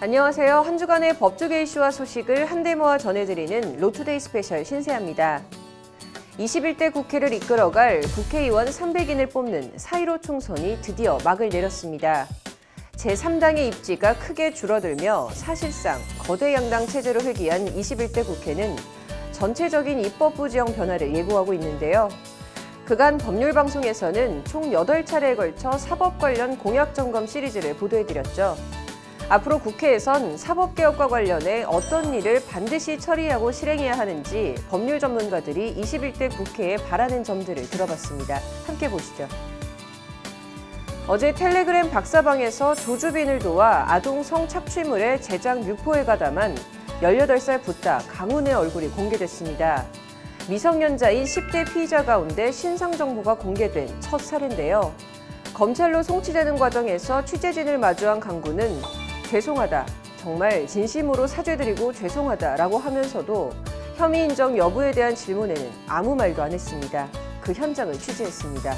안녕하세요. 한 주간의 법조계 이슈와 소식을 한데 모아 전해드리는 로투데이 스페셜 신세아입니다. 21대 국회를 이끌어갈 국회의원 300인을 뽑는 4.15 총선이 드디어 막을 내렸습니다. 제3당의 입지가 크게 줄어들며 사실상 거대 양당 체제로 회귀한 21대 국회는 전체적인 입법부 지형 변화를 예고하고 있는데요. 그간 법률방송에서는 총 8차례에 걸쳐 사법 관련 공약 점검 시리즈를 보도해드렸죠. 앞으로 국회에선 사법개혁과 관련해 어떤 일을 반드시 처리하고 실행해야 하는지 법률 전문가들이 21대 국회에 바라는 점들을 들어봤습니다. 함께 보시죠. 어제 텔레그램 박사방에서 조주빈을 도와 아동 성착취물의 제작 유포에 가담한 18살 붓다 강훈의 얼굴이 공개됐습니다. 미성년자인 10대 피의자 가운데 신상 정보가 공개된 첫 사례인데요. 검찰로 송치되는 과정에서 취재진을 마주한 강군은 죄송하다, 정말 진심으로 사죄드리고 죄송하다라고 하면서도 혐의 인정 여부에 대한 질문에는 아무 말도 안 했습니다. 그 현장을 취재했습니다.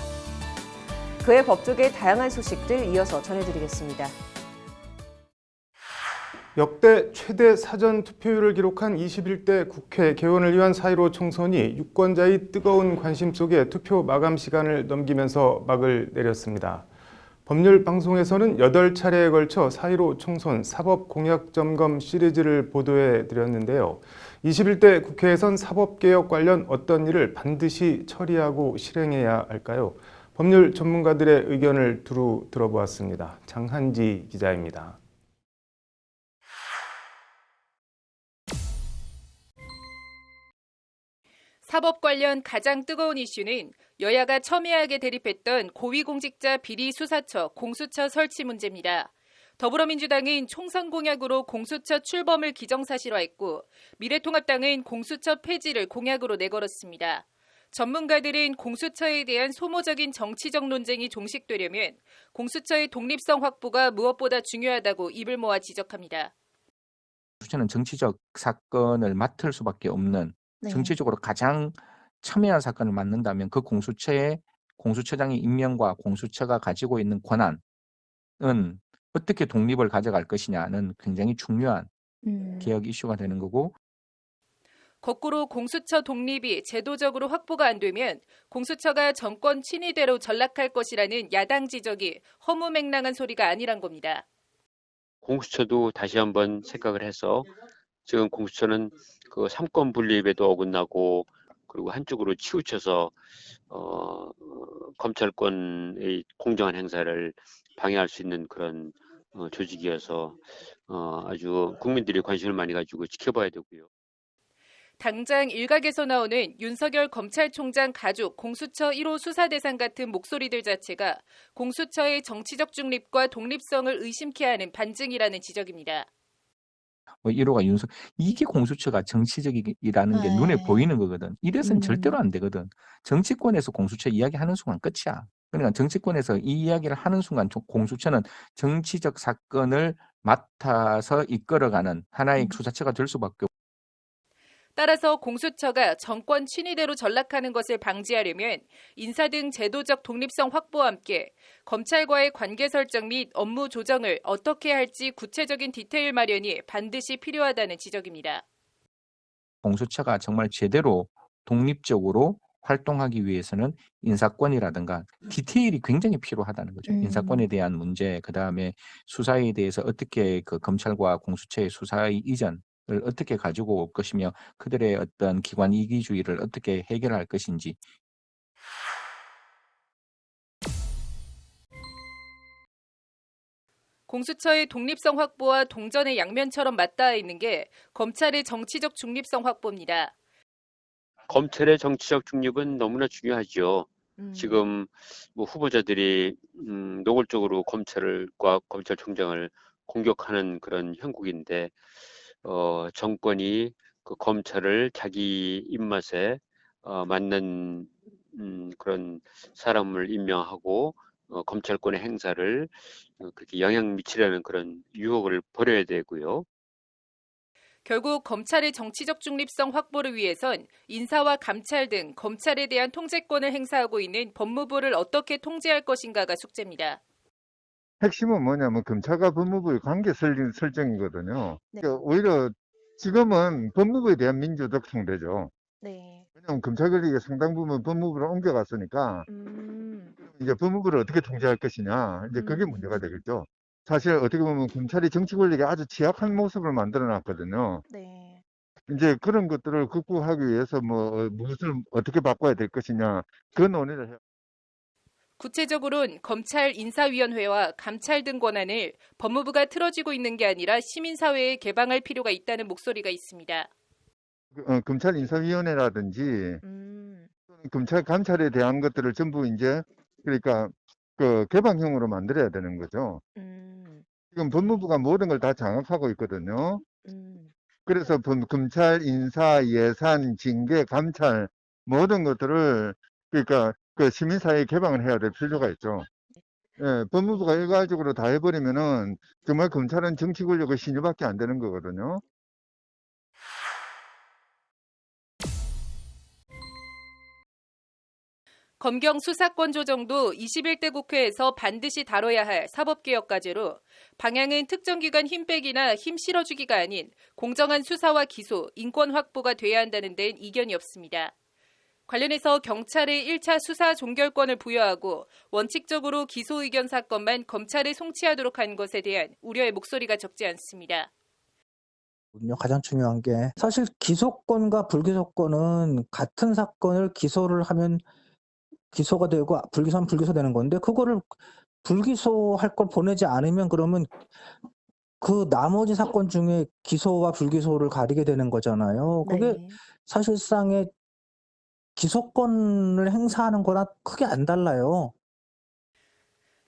그의 법조계의 다양한 소식들 이어서 전해드리겠습니다. 역대 최대 사전 투표율을 기록한 21대 국회 개원을 위한 4.15 총선이 유권자의 뜨거운 관심 속에 투표 마감 시간을 넘기면서 막을 내렸습니다. 법률 방송에서는 8차례에 걸쳐 4.15 총선 사법 공약 점검 시리즈를 보도해 드렸는데요. 21대 국회에선 사법개혁 관련 어떤 일을 반드시 처리하고 실행해야 할까요? 법률 전문가들의 의견을 두루 들어보았습니다. 장한지 기자입니다. 사법 관련 가장 뜨거운 이슈는 여야가 첨예하게 대립했던 고위공직자 비리수사처 공수처 설치 문제입니다. 더불어민주당은 총선 공약으로 공수처 출범을 기정사실화했고 미래통합당은 공수처 폐지를 공약으로 내걸었습니다. 전문가들은 공수처에 대한 소모적인 정치적 논쟁이 종식되려면 공수처의 독립성 확보가 무엇보다 중요하다고 입을 모아 지적합니다. 공수처는 정치적 사건을 맡을 수밖에 없는 정치적으로 가장 첨예한 사건을 맡는다면 그 공수처장의 임명과 공수처가 가지고 있는 권한은 어떻게 독립을 가져갈 것이냐는 굉장히 중요한 개혁 이슈가 되는 거고, 거꾸로 공수처 독립이 제도적으로 확보가 안 되면 공수처가 정권 친위대로 전락할 것이라는 야당 지적이 허무맹랑한 소리가 아니란 겁니다. 공수처도 다시 한번 생각을 해서 지금 공수처는 그 삼권 분립에도 어긋나고 그리고 한쪽으로 치우쳐서 검찰권의 공정한 행사를 방해할 수 있는 그런 조직이어서 아주 국민들이 관심을 많이 가지고 지켜봐야 되고요. 당장 일각에서 나오는 윤석열 검찰총장 가족 공수처 1호 수사 대상 같은 목소리들 자체가 공수처의 정치적 중립과 독립성을 의심케 하는 반증이라는 지적입니다. 1호가 이게 공수처가 정치적이라는 게 눈에 보이는 거거든. 이래서는 절대로 안 되거든. 정치권에서 공수처 이야기하는 순간 끝이야. 그러니까 정치권에서 이 이야기를 하는 순간 공수처는 정치적 사건을 맡아서 이끌어가는 하나의 수사처가 될 수밖에 없고, 따라서 공수처가 정권 친위대로 전락하는 것을 방지하려면 인사 등 제도적 독립성 확보와 함께 검찰과의 관계 설정 및 업무 조정을 어떻게 할지 구체적인 디테일 마련이 반드시 필요하다는 지적입니다. 공수처가 정말 제대로 독립적으로 활동하기 위해서는 인사권이라든가 디테일이 굉장히 필요하다는 거죠. 인사권에 대한 문제, 그다음에 수사에 대해서 어떻게 그 검찰과 공수처의 수사의 이전을 어떻게 가지고 올 것이며 그들의 어떤 기관 이기주의를 어떻게 해결할 것인지. 공수처의 독립성 확보와 동전의 양면처럼 맞닿아 있는 게 검찰의 정치적 중립성 확보입니다. 검찰의 정치적 중립은 너무나 중요하죠. 지금 뭐 후보자들이 노골적으로 검찰과 검찰총장을 공격하는 그런 형국인데 정권이 그 검찰을 자기 입맛에 맞는 그런 사람을 임명하고 검찰권의 행사를 그렇게 영향 미치려는 그런 유혹을 버려야 되고요. 결국 검찰의 정치적 중립성 확보를 위해선 인사와 감찰 등 검찰에 대한 통제권을 행사하고 있는 법무부를 어떻게 통제할 것인가가 숙제입니다. 핵심은 뭐냐면 검찰과 법무부의 관계 설정이거든요. 네. 그러니까 오히려 지금은 법무부에 대한 민주적 상대죠. 네. 왜냐하면 검찰 권력이 상당 부분 법무부로 옮겨갔으니까 이제 법무부를 어떻게 통제할 것이냐, 이제 그게 문제가 되겠죠. 사실 어떻게 보면 검찰이 정치 권력이 아주 취약한 모습을 만들어 놨거든요. 네. 이제 그런 것들을 극복하기 위해서 뭐 무엇을 어떻게 바꿔야 될 것이냐, 그 논의를 해요. 구체적으로는 검찰 인사위원회와 감찰 등 권한을 법무부가 틀어쥐고 있는 게 아니라 시민사회에 개방할 필요가 있다는 목소리가 있습니다. 검찰 인사위원회라든지 검찰 감찰에 대한 것들을 전부 이제 그러니까 그 개방형으로 만들어야 되는 거죠. 지금 법무부가 모든 걸 다 장악하고 있거든요. 그래서 검찰 인사, 예산, 징계, 감찰 모든 것들을 그러니까 그 시민사회에 개방을 해야 될 필요가 있죠. 예, 법무부가 일괄적으로 다 해버리면은 정말 검찰은 정치 권력의 신유밖에 안 되는 거거든요. 검경 수사권 조정도 21대 국회에서 반드시 다뤄야 할 사법개혁 과제로 방향은 특정기관 힘 빼기나 힘 실어주기가 아닌 공정한 수사와 기소, 인권 확보가 돼야 한다는 데는 이견이 없습니다. 관련해서 경찰에 1차 수사 종결권을 부여하고 원칙적으로 기소 의견 사건만 검찰에 송치하도록 한 것에 대한 우려의 목소리가 적지 않습니다. 가장 중요한 게 사실 기소권과 불기소권은 같은 사건을 기소를 하면 기소가 되고 불기소하면 불기소되는 건데 그거를 불기소할 걸 보내지 않으면 그러면 그 나머지 사건 중에 기소와 불기소를 가리게 되는 거잖아요. 그게 네. 사실상의 기소권을 행사하는 거랑 크게 안 달라요.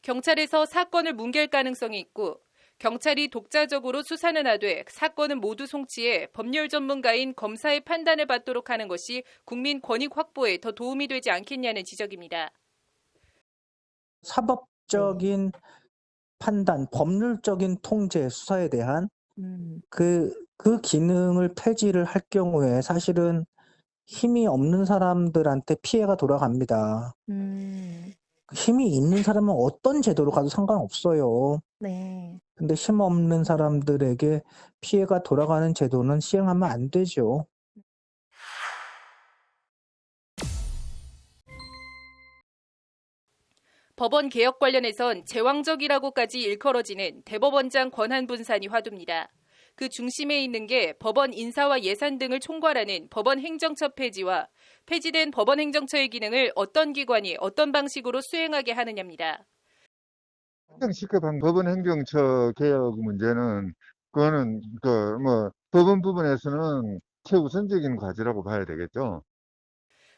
경찰에서 사건을 뭉갤 가능성이 있고 경찰이 독자적으로 수사는 하되 사건은 모두 송치해 법률 전문가인 검사의 판단을 받도록 하는 것이 국민 권익 확보에 더 도움이 되지 않겠냐는 지적입니다. 사법적인 판단, 법률적인 통제, 수사에 대한 그 기능을 폐지를 할 경우에 사실은 힘이 없는 사람들한테 피해가 돌아갑니다. 힘이 있는 사람은 어떤 제도로 가도 상관없어요. 네. 근데 힘 없는 사람들에게 피해가 돌아가는 제도는 시행하면 안 되죠. 법원 개혁 관련해선 제왕적이라고까지 일컬어지는 대법원장 권한 분산이 화두입니다. 그 중심에 있는 게 법원 인사와 예산 등을 총괄하는 법원 행정처 폐지와 폐지된 법원 행정처의 기능을 어떤 기관이 어떤 방식으로 수행하게 하느냐입니다. 행정시급한 법원 행정처 개혁 문제는 그거는 그 뭐 법원 부분에서는 최우선적인 과제라고 봐야 되겠죠.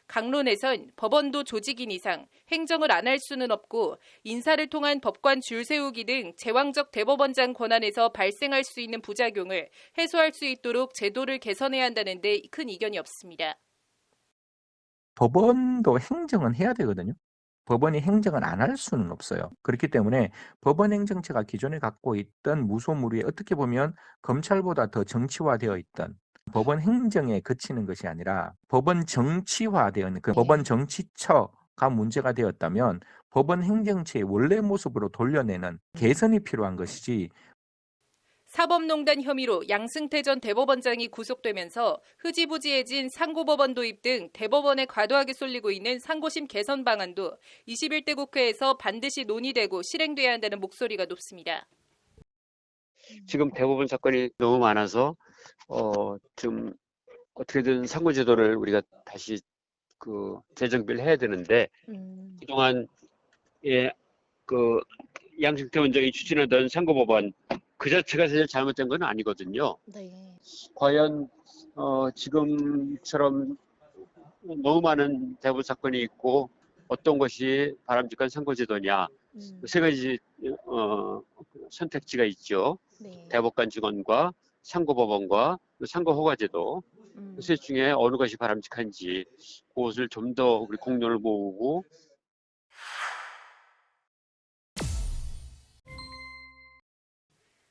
강론에선 법원도 조직인 이상 행정을 안 할 수는 없고 인사를 통한 법관 줄 세우기 등 제왕적 대법원장 권한에서 발생할 수 있는 부작용을 해소할 수 있도록 제도를 개선해야 한다는 데 큰 이견이 없습니다. 법원도 행정은 해야 되거든요. 법원이 행정을 안 할 수는 없어요. 그렇기 때문에 법원 행정처가 기존에 갖고 있던 무소무리에 어떻게 보면 검찰보다 더 정치화되어 있던 법원 행정에 그치는 것이 아니라 법원 정치화되는 그 법원 정치처가 문제가 되었다면 법원 행정처의 원래 모습으로 돌려내는 개선이 필요한 것이지. 사법농단 혐의로 양승태 전 대법원장이 구속되면서 흐지부지해진 상고법원 도입 등 대법원에 과도하게 쏠리고 있는 상고심 개선 방안도 21대 국회에서 반드시 논의되고 실행돼야 한다는 목소리가 높습니다. 지금 대법원 사건이 너무 많아서 좀 어떻게든 상고제도를 우리가 다시 그 재정비를 해야 되는데 그동안 그 양승태 원장이 추진하던 상고법원 그 자체가 사실 잘못된 건 아니거든요. 네. 과연 지금처럼 너무 많은 대법원 사건이 있고 어떤 것이 바람직한 상고제도냐 세 가지 선택지가 있죠. 네. 대법관 직원과 상고법원과 상고허가제도 셋 중에 어느 것이 바람직한지 그것을 좀 더 우리 공론을 모으고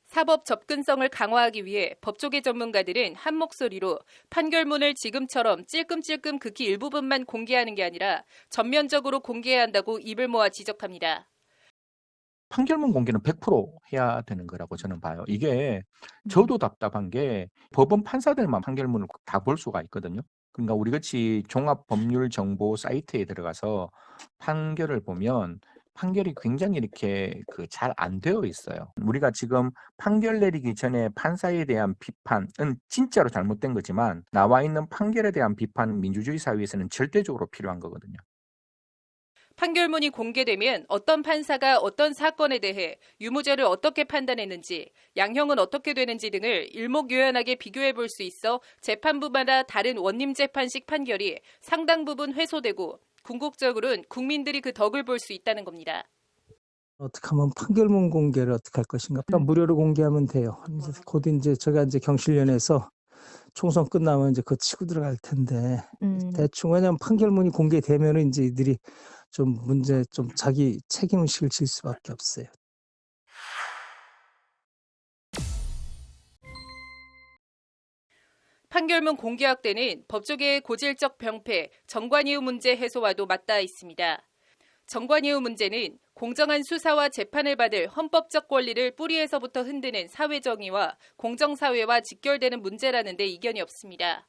사법 접근성을 강화하기 위해 법조계 전문가들은 한 목소리로 판결문을 지금처럼 찔끔찔끔 극히 일부분만 공개하는 게 아니라 전면적으로 공개해야 한다고 입을 모아 지적합니다. 판결문 공개는 100% 해야 되는 거라고 저는 봐요. 이게 저도 답답한 게 법원 판사들만 판결문을 다 볼 수가 있거든요. 그러니까 우리 같이 종합법률정보 사이트에 들어가서 판결을 보면 판결이 굉장히 이렇게 잘 안 되어 있어요. 우리가 지금 판결 내리기 전에 판사에 대한 비판은 진짜로 잘못된 거지만 나와 있는 판결에 대한 비판은 민주주의 사회에서는 절대적으로 필요한 거거든요. 판결문이 공개되면 어떤 판사가 어떤 사건에 대해 유무죄를 어떻게 판단했는지, 양형은 어떻게 되는지 등을 일목요연하게 비교해 볼 수 있어 재판부마다 다른 원님 재판식 판결이 상당 부분 회소되고 궁극적으로는 국민들이 그 덕을 볼 수 있다는 겁니다. 어떻게 하면 판결문 공개를 어떻게 할 것인가? 무료로 공개하면 돼요. 곧 이제 제가 이제 경실련에서 총선 끝나면 이제 그거 치고 들어갈 텐데 대충 왜냐면 판결문이 공개되면은 이제 이들이 좀 자기 책임의식을 질 수밖에 없어요. 판결문 공개 확대는 법조계의 고질적 병폐, 정관이후 문제 해소와도 맞닿아 있습니다. 정관이후 문제는 공정한 수사와 재판을 받을 헌법적 권리를 뿌리에서부터 흔드는 사회정의와 공정사회와 직결되는 문제라는 데 이견이 없습니다.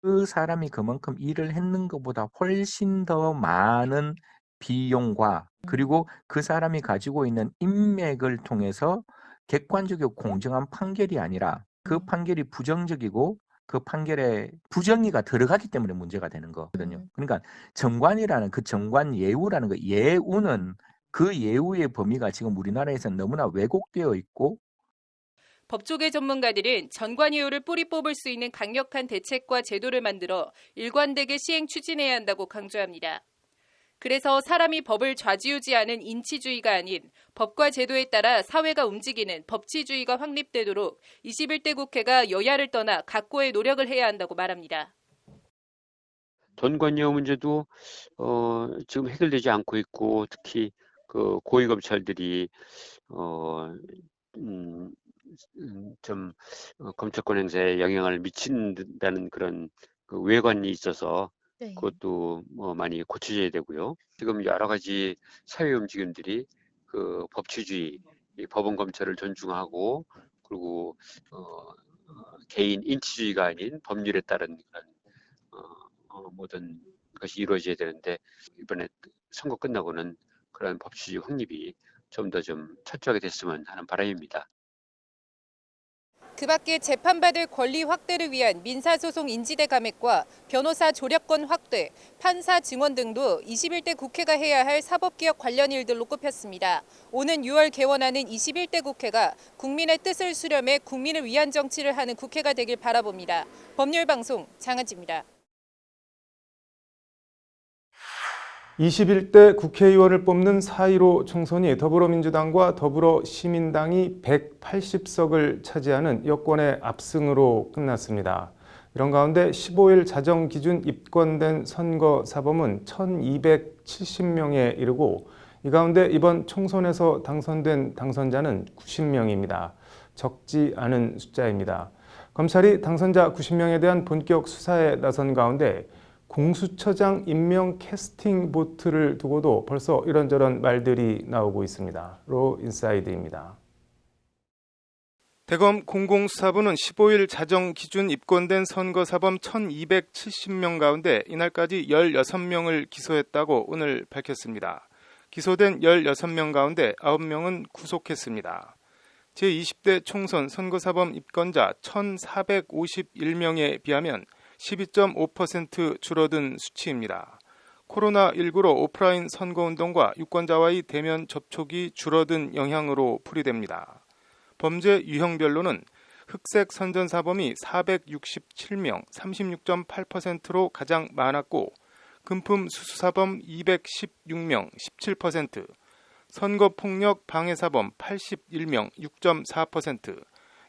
그 사람이 그만큼 일을 했는 것보다 훨씬 더 많은 비용과 그리고 그 사람이 가지고 있는 인맥을 통해서 객관적이고 공정한 판결이 아니라 그 판결이 부정적이고 그 판결에 부정의가 들어가기 때문에 문제가 되는 거거든요. 그러니까 정관이라는 그 정관 예우라는 그 예우는 그 예우의 범위가 지금 우리나라에서는 너무나 왜곡되어 있고 법조계 전문가들은 전관이후를 뿌리 뽑을 수 있는 강력한 대책과 제도를 만들어 일관되게 시행 추진해야 한다고 강조합니다. 그래서 사람이 법을 좌지우지하는 인치주의가 아닌 법과 제도에 따라 사회가 움직이는 법치주의가 확립되도록 21대 국회가 여야를 떠나 각고의 노력을 해야 한다고 말합니다. 전관예우 문제도 지금 해결되지 않고 있고 특히 그 고위검찰들이 좀 검찰권 행사에 영향을 미친다는 그런 그 외관이 있어서 그것도 많이 고쳐져야 되고요. 지금 여러 가지 사회 움직임들이 그 법치주의, 이 법원 검찰을 존중하고 그리고 개인 인치주의가 아닌 법률에 따른 그런 모든 것이 이루어져야 되는데 이번에 선거 끝나고는 그런 법치주의 확립이 좀 더 좀 철저하게 됐으면 하는 바람입니다. 그 밖에 재판받을 권리 확대를 위한 민사소송 인지대 감액과 변호사 조력권 확대, 판사 증언 등도 21대 국회가 해야 할 사법개혁 관련 일들로 꼽혔습니다. 오는 6월 개원하는 21대 국회가 국민의 뜻을 수렴해 국민을 위한 정치를 하는 국회가 되길 바라봅니다. 법률방송 장한지입니다. 21대 국회의원을 뽑는 4.15 총선이 더불어민주당과 더불어시민당이 180석을 차지하는 여권의 압승으로 끝났습니다. 이런 가운데 15일 자정 기준 입건된 선거사범은 1,270명에 이르고 이 가운데 이번 총선에서 당선된 당선자는 90명입니다. 적지 않은 숫자입니다. 검찰이 당선자 90명에 대한 본격 수사에 나선 가운데 공수처장 임명 캐스팅 보트를 두고도 벌써 이런저런 말들이 나오고 있습니다. 로 인사이드입니다. 대검 공공수사부는 15일 자정 기준 입건된 선거사범 1,270명 가운데 이날까지 16명을 기소했다고 오늘 밝혔습니다. 기소된 16명 가운데 9명은 구속했습니다. 제20대 총선 선거사범 입건자 1,451명에 비하면 12.5% 줄어든 수치입니다. 코로나19로 오프라인 선거운동과 유권자와의 대면 접촉이 줄어든 영향으로 풀이됩니다. 범죄 유형별로는 흑색 선전사범이 467명, 36.8%로 가장 많았고 금품 수수사범 216명, 17%, 선거폭력 방해사범 81명, 6.4%,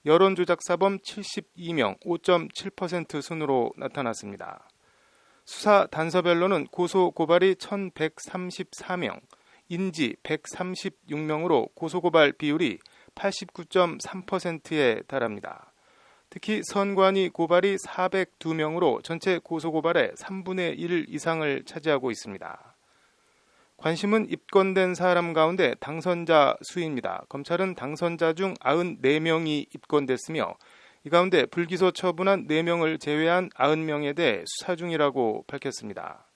여론조작사범 72명, 5.7% 순으로 나타났습니다. 수사 단서별로는 고소 고발이 1,134명, 인지 136명으로 고소고발 비율이 89.3%에 달합니다. 특히 선관위 고발이 402명으로 전체 고소고발의 3분의 1 이상을 차지하고 있습니다. 관심은 입건된 사람 가운데 당선자 수입니다. 검찰은 당선자 중 94명이 입건됐으며 이 가운데 불기소 처분한 4명을 제외한 90명에 대해 수사 중이라고 밝혔습니다.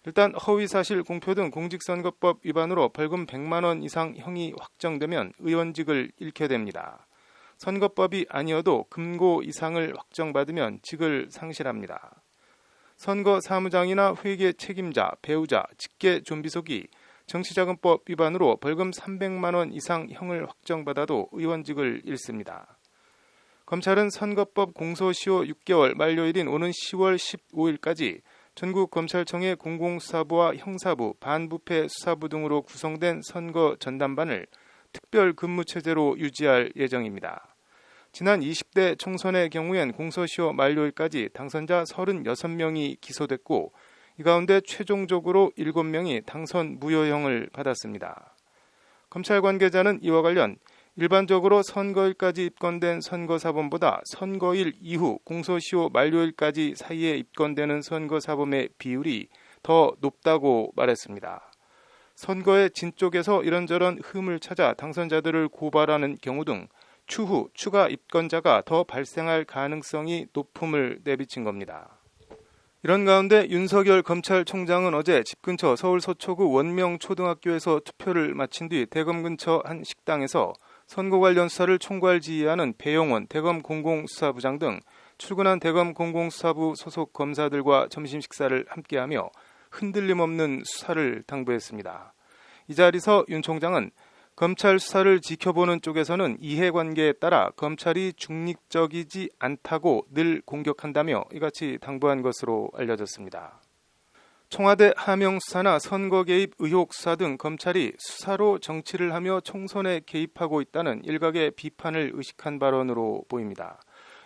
일단 허위사실 공표 등 공직선거법 위반으로 벌금 100만 원 이상 형이 확정되면 의원직을 잃게 됩니다. 선거법이 아니어도 금고 이상을 확정받으면 직을 상실합니다. 선거사무장이나 회계 책임자, 배우자, 직계 좀비속이 정치자금법 위반으로 벌금 300만 원 이상 형을 확정받아도 의원직을 잃습니다. 검찰은 선거법 공소시효 6개월 만료일인 오는 10월 15일까지 전국검찰청의 공공수사부와 형사부, 반부패 수사부 등으로 구성된 선거 전담반을 특별 근무체제로 유지할 예정입니다. 지난 20대 총선의 경우엔 공소시효 만료일까지 당선자 36명이 기소됐고 이 가운데 최종적으로 7명이 당선 무효형을 받았습니다. 검찰 관계자는 이와 관련 일반적으로 선거일까지 입건된 선거사범보다 선거일 이후 공소시효 만료일까지 사이에 입건되는 선거사범의 비율이 더 높다고 말했습니다. 선거의 진 쪽에서 이런저런 흠을 찾아 당선자들을 고발하는 경우 등 추후 추가 입건자가 더 발생할 가능성이 높음을 내비친 겁니다. 이런 가운데 윤석열 검찰총장은 어제 집 근처 서울 서초구 원명초등학교에서 투표를 마친 뒤 대검 근처 한 식당에서 선거 관련 수사를 총괄 지휘하는 배용원 대검 공공수사부장 등 출근한 대검 공공수사부 소속 검사들과 점심 식사를 함께하며 흔들림 없는 수사를 당부했습니다. 이 자리에서 윤 총장은 검찰 수사를 지켜보는 쪽에서는 이해관계에 따라 검찰이 중립적이지 않다고 늘 공격한다며 이같이 당부한 것으로 알려졌습니다. 청와대 하명 수사나 선거 개입 의혹 수사 등 검찰이 수사로 정치를 하며 총선에 개입하고 있다는 일각의 비판을 의식한 발언으로 보입니다.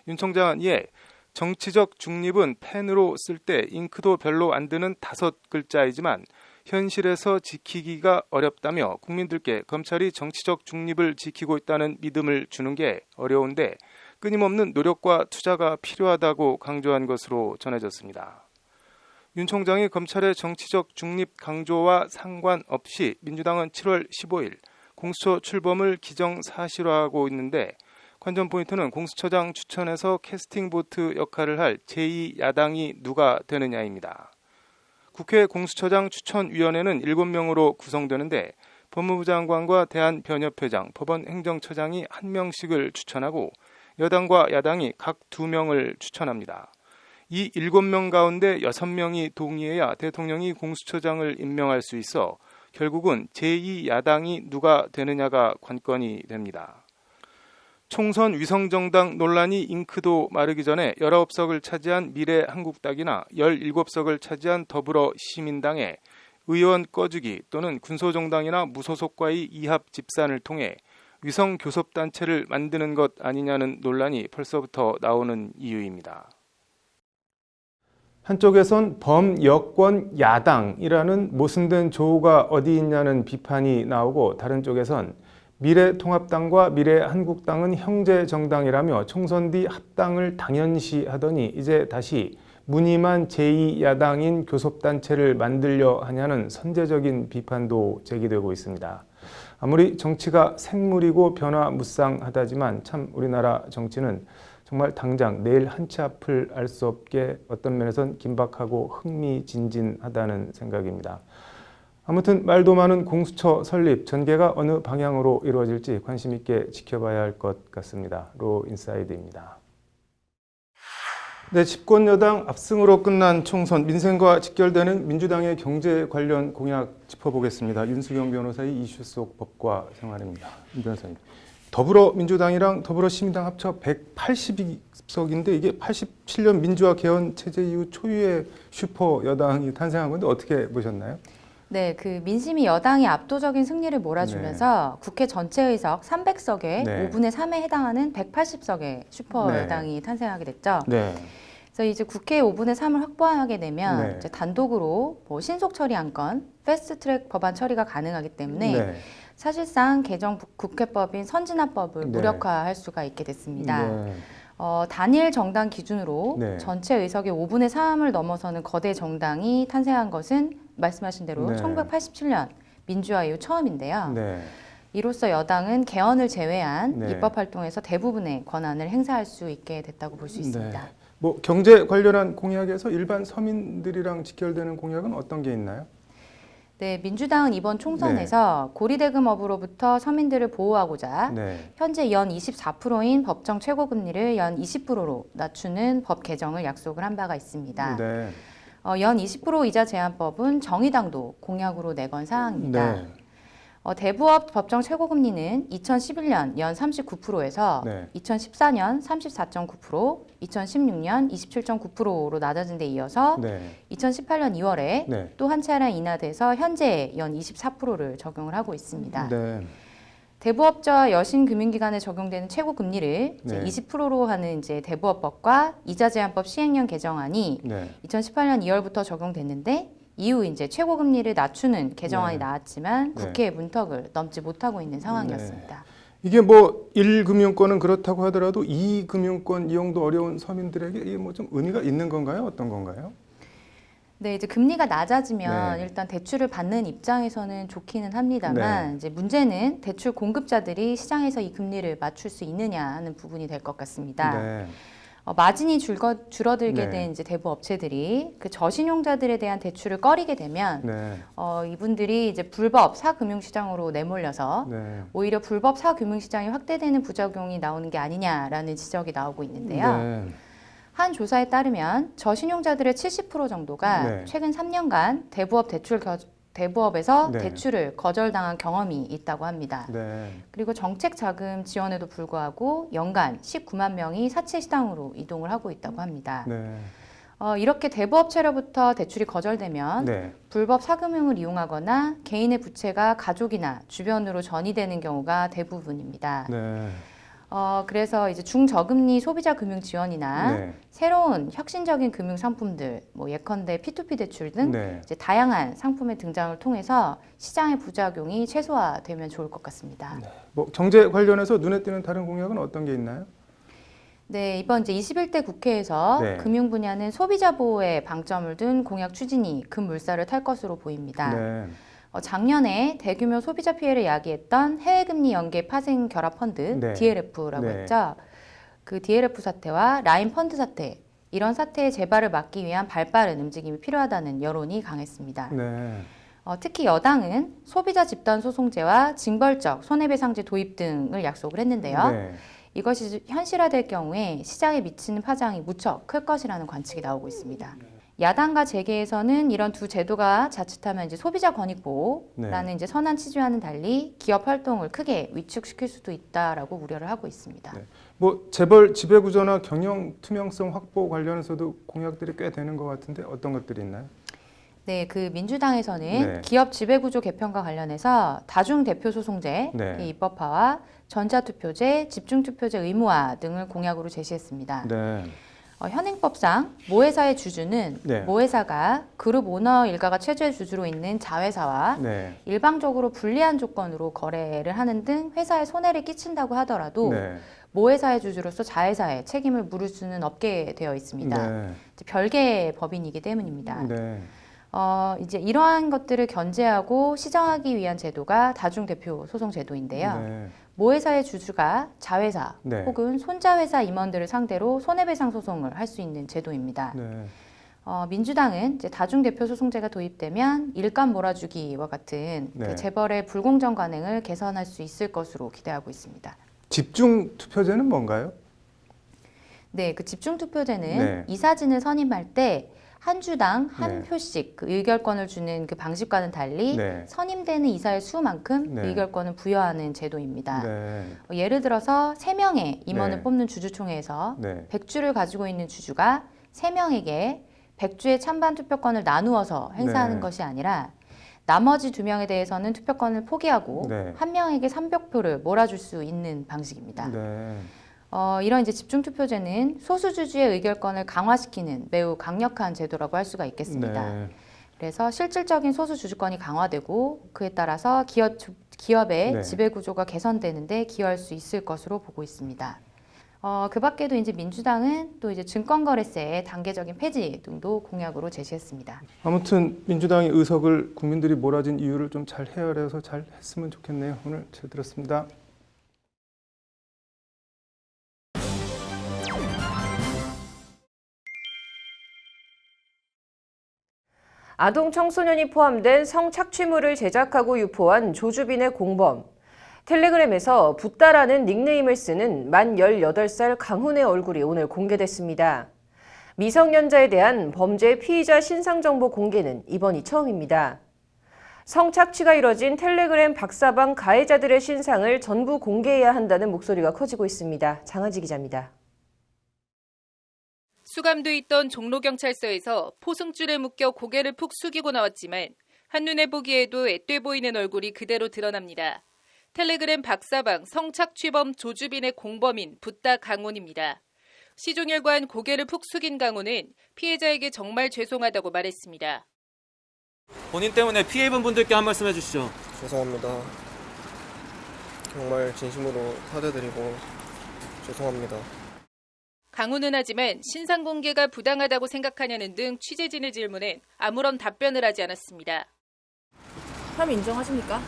윤 총장은 이에 정치적 중립은 펜으로 쓸 때 잉크도 별로 안 드는 5글자이지만 현실에서 지키기가 어렵다며 국민들께 검찰이 정치적 중립을 지키고 있다는 믿음을 주는 게 어려운데 끊임없는 노력과 투자가 필요하다고 강조한 것으로 전해졌습니다. 윤 총장이 검찰의 정치적 중립 강조와 상관없이 민주당은 7월 15일 공수처 출범을 기정사실화하고 있는데 관전 포인트는 공수처장 추천에서 캐스팅 보트 역할을 할 제2야당이 누가 되느냐입니다. 국회 공수처장 추천위원회는 7명으로 구성되는데 법무부 장관과 대한변협회장, 법원행정처장이 1명씩을 추천하고 여당과 야당이 각 2명을 추천합니다. 이 7명 가운데 6명이 동의해야 대통령이 공수처장을 임명할 수 있어 결국은 제2야당이 누가 되느냐가 관건이 됩니다. 총선 위성정당 논란이 잉크도 마르기 전에 19석을 차지한 미래한국당이나 17석을 차지한 더불어시민당에 의원 꺼주기 또는 군소정당이나 무소속과의 이합 집산을 통해 위성교섭단체를 만드는 것 아니냐는 논란이 벌써부터 나오는 이유입니다. 한쪽에선 범여권 야당이라는 모순된 조우가 어디 있냐는 비판이 나오고 다른 쪽에선 미래통합당과 미래한국당은 형제 정당이라며 총선 뒤 합당을 당연시하더니 이제 다시 무늬만 제2야당인 교섭단체를 만들려 하냐는 선제적인 비판도 제기되고 있습니다. 아무리 정치가 생물이고 변화무쌍하다지만 참 우리나라 정치는 정말 당장 내일 한치 앞을 알 수 없게 어떤 면에선 긴박하고 흥미진진하다는 생각입니다. 아무튼 말도 많은 공수처 설립, 전개가 어느 방향으로 이루어질지 관심 있게 지켜봐야 할 것 같습니다. 로인사이드입니다. 네, 집권 여당 압승으로 끝난 총선, 민생과 직결되는 민주당의 경제 관련 공약 짚어보겠습니다. 윤수경 변호사의 이슈 속 법과 생활입니다. 윤 변호사님, 더불어민주당이랑 더불어시민당 합쳐 182석인데 이게 87년 민주화 개헌 체제 이후 초유의 슈퍼 여당이 탄생한 건데 어떻게 보셨나요? 네, 그 민심이 여당이 압도적인 승리를 몰아주면서 국회 전체 의석 300석의 5분의 3에 해당하는 180석의 슈퍼 여당이 탄생하게 됐죠. 그래서 이제 국회 5분의 3을 확보하게 되면 이제 단독으로 뭐 신속 처리 안건, 패스트트랙 법안 처리가 가능하기 때문에 사실상 개정 국회법인 선진화법을 무력화할 수가 있게 됐습니다. 단일 정당 기준으로 전체 의석의 5분의 3을 넘어서는 거대 정당이 탄생한 것은 말씀하신 대로 네. 1987년 민주화 이후 처음인데요. 네. 이로써 여당은 개헌을 제외한 네. 입법 활동에서 대부분의 권한을 행사할 수 있게 됐다고 볼 수 있습니다. 네. 뭐 경제 관련한 공약에서 일반 서민들이랑 직결되는 공약은 어떤 게 있나요? 네, 민주당은 이번 총선에서 고리대금업으로부터 서민들을 보호하고자 네. 현재 연 24%인 법정 최고금리를 연 20%로 낮추는 법 개정을 약속을 한 바가 있습니다. 네. 연 20% 이자 제한법은 정의당도 공약으로 내건 사항입니다. 네. 대부업 법정 최고금리는 2011년 연 39%에서 네. 2014년 34.9%, 2016년 27.9%로 낮아진 데 이어서 네. 2018년 2월에 네. 또 한 차례 인하돼서 현재 연 24%를 적용을 하고 있습니다. 네. 대부업자와 여신금융기관에 적용되는 최고금리를 네. 20%로 하는 이제 대부업법과 이자 제한법 시행령 개정안이 네. 2018년 2월부터 적용됐는데 이후 이제 최고금리를 낮추는 개정안이 네. 나왔지만 네. 국회의 문턱을 넘지 못하고 있는 상황이었습니다. 이게 뭐 1금융권은 그렇다고 하더라도 2금융권 이용도 어려운 서민들에게 이게 뭐 좀 의미가 있는 건가요? 어떤 건가요? 네, 이제 금리가 낮아지면 네. 일단 대출을 받는 입장에서는 좋기는 합니다만 이제 문제는 대출 공급자들이 시장에서 이 금리를 맞출 수 있느냐 하는 부분이 될 것 같습니다. 네. 마진이 줄어들게 네. 된 이제 대부 업체들이 그 저신용자들에 대한 대출을 꺼리게 되면 네. 이분들이 이제 불법 사금융시장으로 내몰려서 네. 오히려 불법 사금융시장이 확대되는 부작용이 나오는 게 아니냐라는 지적이 나오고 있는데요. 네. 한 조사에 따르면 저신용자들의 70% 정도가 네. 최근 3년간 대부업에서 네. 대출을 거절당한 경험이 있다고 합니다. 네. 그리고 정책 자금 지원에도 불구하고 연간 19만 명이 사채 시장으로 이동을 하고 있다고 합니다. 네. 이렇게 대부업체로부터 대출이 거절되면 네. 불법 사금융을 이용하거나 개인의 부채가 가족이나 주변으로 전이되는 경우가 대부분입니다. 네. 그래서 이제 중저금리 소비자 금융 지원이나 네. 새로운 혁신적인 금융 상품들, 뭐 예컨대 P2P 대출 등 네. 이제 다양한 상품의 등장을 통해서 시장의 부작용이 최소화되면 좋을 것 같습니다. 뭐 경제 관련해서 눈에 띄는 다른 공약은 어떤 게 있나요? 네, 이번 이제 21대 국회에서 네. 금융 분야는 소비자 보호에 방점을 둔 공약 추진이 급물살을 탈 것으로 보입니다. 네. 작년에 대규모 소비자 피해를 야기했던 해외금리 연계 파생 결합 펀드 네. DLF라고 네. 했죠. 그 DLF 사태와 라인 펀드 사태, 이런 사태의 재발을 막기 위한 발빠른 움직임이 필요하다는 여론이 강했습니다. 네. 특히 여당은 소비자 집단 소송제와 징벌적 손해배상제 도입 등을 약속을 했는데요. 네. 이것이 현실화될 경우에 시장에 미치는 파장이 무척 클 것이라는 관측이 나오고 있습니다. 야당과 재계에서는 이런 두 제도가 자칫하면 이제 소비자 권익 보호라는 이제 선한 취지와는 달리 기업 활동을 크게 위축시킬 수도 있다라고 우려를 하고 있습니다. 네. 뭐 재벌 지배 구조나 경영 투명성 확보 관련해서도 공약들이 꽤 되는 것 같은데 어떤 것들이 있나요? 네, 그 민주당에서는 네. 기업 지배구조 개편과 관련해서 다중대표소송제 네. 입법화와 전자투표제, 집중투표제 의무화 등을 공약으로 제시했습니다. 네. 현행법상 모회사의 주주는 네. 모회사가 그룹 오너 일가가 최대 주주로 있는 자회사와 네. 일방적으로 불리한 조건으로 거래를 하는 등 회사에 손해를 끼친다고 하더라도 네. 모회사의 주주로서 자회사에 책임을 물을 수는 없게 되어 있습니다. 네. 별개의 법인이기 때문입니다. 네. 이제 이러한 것들을 견제하고 시정하기 위한 제도가 다중대표 소송 제도인데요. 네. 모회사의 주주가 자회사 네. 혹은 손자회사 임원들을 상대로 손해배상 소송을 할 수 있는 제도입니다. 네. 민주당은 이제 다중대표 소송제가 도입되면 일감 몰아주기와 같은 네. 그 재벌의 불공정 관행을 개선할 수 있을 것으로 기대하고 있습니다. 집중 투표제는 뭔가요? 네, 그 집중투표제는 네. 이사진을 선임할 때 한 주당 한 네. 표씩 그 의결권을 주는 그 방식과는 달리 네. 선임되는 이사의 수만큼 네. 의결권을 부여하는 제도입니다. 네. 예를 들어서 3명의 임원을 네. 뽑는 주주총회에서 네. 100주를 가지고 있는 주주가 3명에게 100주의 찬반 투표권을 나누어서 행사하는 네. 것이 아니라 나머지 2명에 대해서는 투표권을 포기하고 네. 1명에게 300표를 몰아줄 수 있는 방식입니다. 네. 이런 이제 집중투표제는 소수주주의 의결권을 강화시키는 매우 강력한 제도라고 할 수가 있겠습니다. 네. 그래서 실질적인 소수주주권이 강화되고 그에 따라서 기업의 네. 지배구조가 개선되는 데 기여할 수 있을 것으로 보고 있습니다. 그 밖에도 이제 민주당은 또 이제 증권거래세 단계적인 폐지 등도 공약으로 제시했습니다. 아무튼 민주당이 의석을 국민들이 몰아준 이유를 좀 잘 헤아려서 잘 했으면 좋겠네요. 오늘 잘 들었습니다. 아동 청소년이 포함된 성착취물을 제작하고 유포한 조주빈의 공범. 텔레그램에서 붓다라는 닉네임을 쓰는 만 18살 강훈의 얼굴이 오늘 공개됐습니다. 미성년자에 대한 범죄 피의자 신상정보 공개는 이번이 처음입니다. 성착취가 이뤄진 텔레그램 박사방 가해자들의 신상을 전부 공개해야 한다는 목소리가 커지고 있습니다. 장하지 기자입니다. 수감돼 있던 종로경찰서에서 포승줄에 묶여 고개를 푹 숙이고 나왔지만 한눈에 보기에도 앳돼 보이는 얼굴이 그대로 드러납니다. 텔레그램 박사방 성착취범 조주빈의 공범인 붓다 강훈입니다. 시종일관 고개를 푹 숙인 강훈은 피해자에게 정말 죄송하다고 말했습니다. 본인 때문에 피해 입은 분들께 한 말씀 해주시죠. 죄송합니다. 정말 진심으로 사죄드리고 죄송합니다. 강훈은 하지만 신상 공개가 부당하다고 생각하냐는 등 취재진의 질문에 아무런 답변을 하지 않았습니다. 혐의 인정하십니까?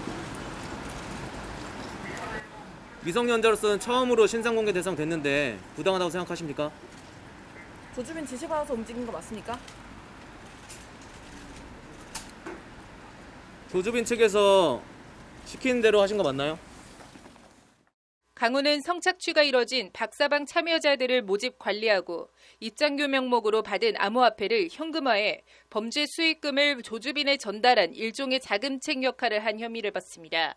미성년자로서는 처음으로 신상 공개 대상 됐는데 부당하다고 생각하십니까? 조주빈 지시받아서 움직인 거 맞습니까? 조주빈 측에서 시키는 대로 하신 거 맞나요? 강훈은 성착취가 이뤄진 박사방 참여자들을 모집 관리하고 입장료 명목으로 받은 암호화폐를 현금화해 범죄 수익금을 조주빈에 전달한 일종의 자금책 역할을 한 혐의를 받습니다.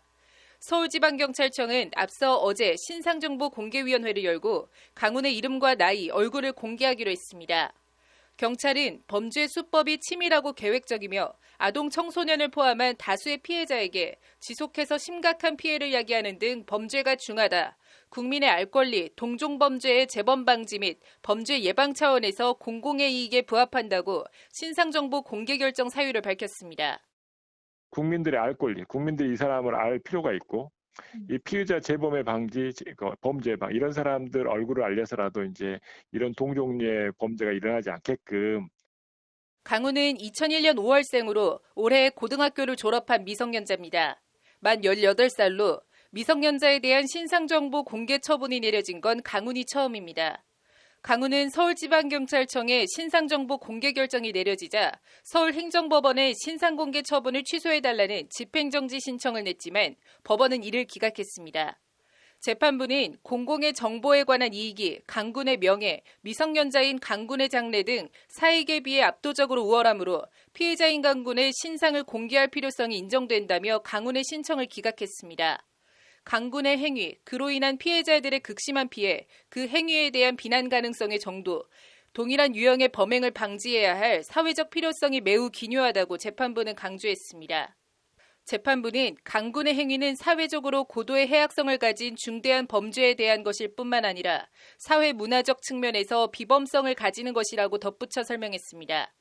서울지방경찰청은 앞서 어제 신상정보공개위원회를 열고 강훈의 이름과 나이, 얼굴을 공개하기로 했습니다. 경찰은 범죄 수법이 치밀하고 계획적이며 아동 청소년을 포함한 다수의 피해자에게 지속해서 심각한 피해를 야기하는 등 범죄가 중하다. 국민의 알 권리, 동종범죄의 재범 방지 및 범죄 예방 차원에서 공공의 이익에 부합한다고 신상정보 공개 결정 사유를 밝혔습니다. 국민들의 알 권리, 국민들이 이 사람을 알 필요가 있고 이 피의자 재범의 방지, 범죄 방 이런 사람들 얼굴을 알려서라도 이제 이런 동종류의 범죄가 일어나지 않게끔. 강훈은 2001년 5월생으로 올해 고등학교를 졸업한 미성년자입니다. 만 18살로 미성년자에 대한 신상정보 공개 처분이 내려진 건 강훈이 처음입니다. 강훈은 서울지방경찰청에 신상정보 공개 결정이 내려지자 서울행정법원에 신상공개 처분을 취소해달라는 집행정지 신청을 냈지만 법원은 이를 기각했습니다. 재판부는 공공의 정보에 관한 이익이 강군의 명예, 미성년자인 강군의 장래 등 사익에 비해 압도적으로 우월하므로 피해자인 강군의 신상을 공개할 필요성이 인정된다며 강훈의 신청을 기각했습니다. 강군의 행위, 그로 인한 피해자들의 극심한 피해, 그 행위에 대한 비난 가능성의 정도, 동일한 유형의 범행을 방지해야 할 사회적 필요성이 매우 기묘하다고 재판부는 강조했습니다. 재판부는 강군의 행위는 사회적으로 고도의 해악성을 가진 중대한 범죄에 대한 것일 뿐만 아니라 사회 문화적 측면에서 비범성을 가지는 것이라고 덧붙여 설명했습니다.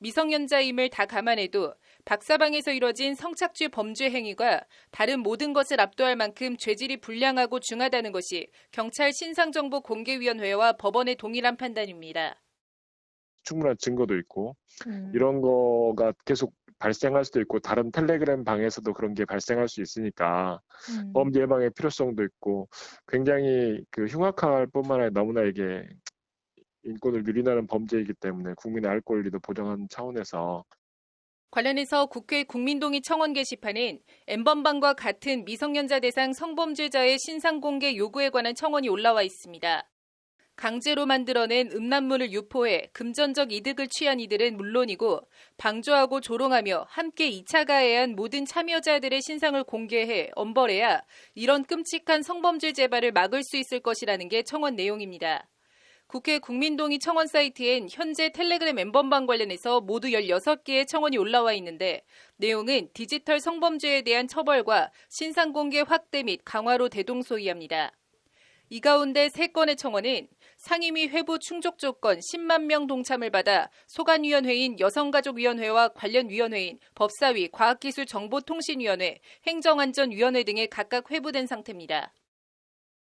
미성년자임을 다 감안해도 박사방에서 이뤄진 성착취 범죄 행위가 다른 모든 것을 압도할 만큼 죄질이 불량하고 중하다는 것이 경찰 신상정보공개위원회와 법원의 동일한 판단입니다. 충분한 증거도 있고 이런 거가 계속 발생할 수도 있고 다른 텔레그램 방에서도 그런 게 발생할 수 있으니까 범죄 예방의 필요성도 있고 굉장히 흉악할 뿐만 아니라 너무나 이게 인권을 유린하는 범죄이기 때문에 국민의 알 권리도 보장하는 차원에서. 관련해서 국회 국민동의 청원 게시판엔 N번방과 같은 미성년자 대상 성범죄자의 신상공개 요구에 관한 청원이 올라와 있습니다. 강제로 만들어낸 음란물을 유포해 금전적 이득을 취한 이들은 물론이고 방조하고 조롱하며 함께 2차 가해한 모든 참여자들의 신상을 공개해 엄벌해야 이런 끔찍한 성범죄 재발을 막을 수 있을 것이라는 게 청원 내용입니다. 국회 국민동의 청원 사이트엔 현재 텔레그램 N번방 관련해서 모두 16개의 청원이 올라와 있는데 내용은 디지털 성범죄에 대한 처벌과 신상공개 확대 및 강화로 대동소이합니다. 이 가운데 3건의 청원은 상임위 회부 충족 조건 10만 명 동참을 받아 소관위원회인 여성가족위원회와 관련 위원회인 법사위, 과학기술정보통신위원회, 행정안전위원회 등에 각각 회부된 상태입니다.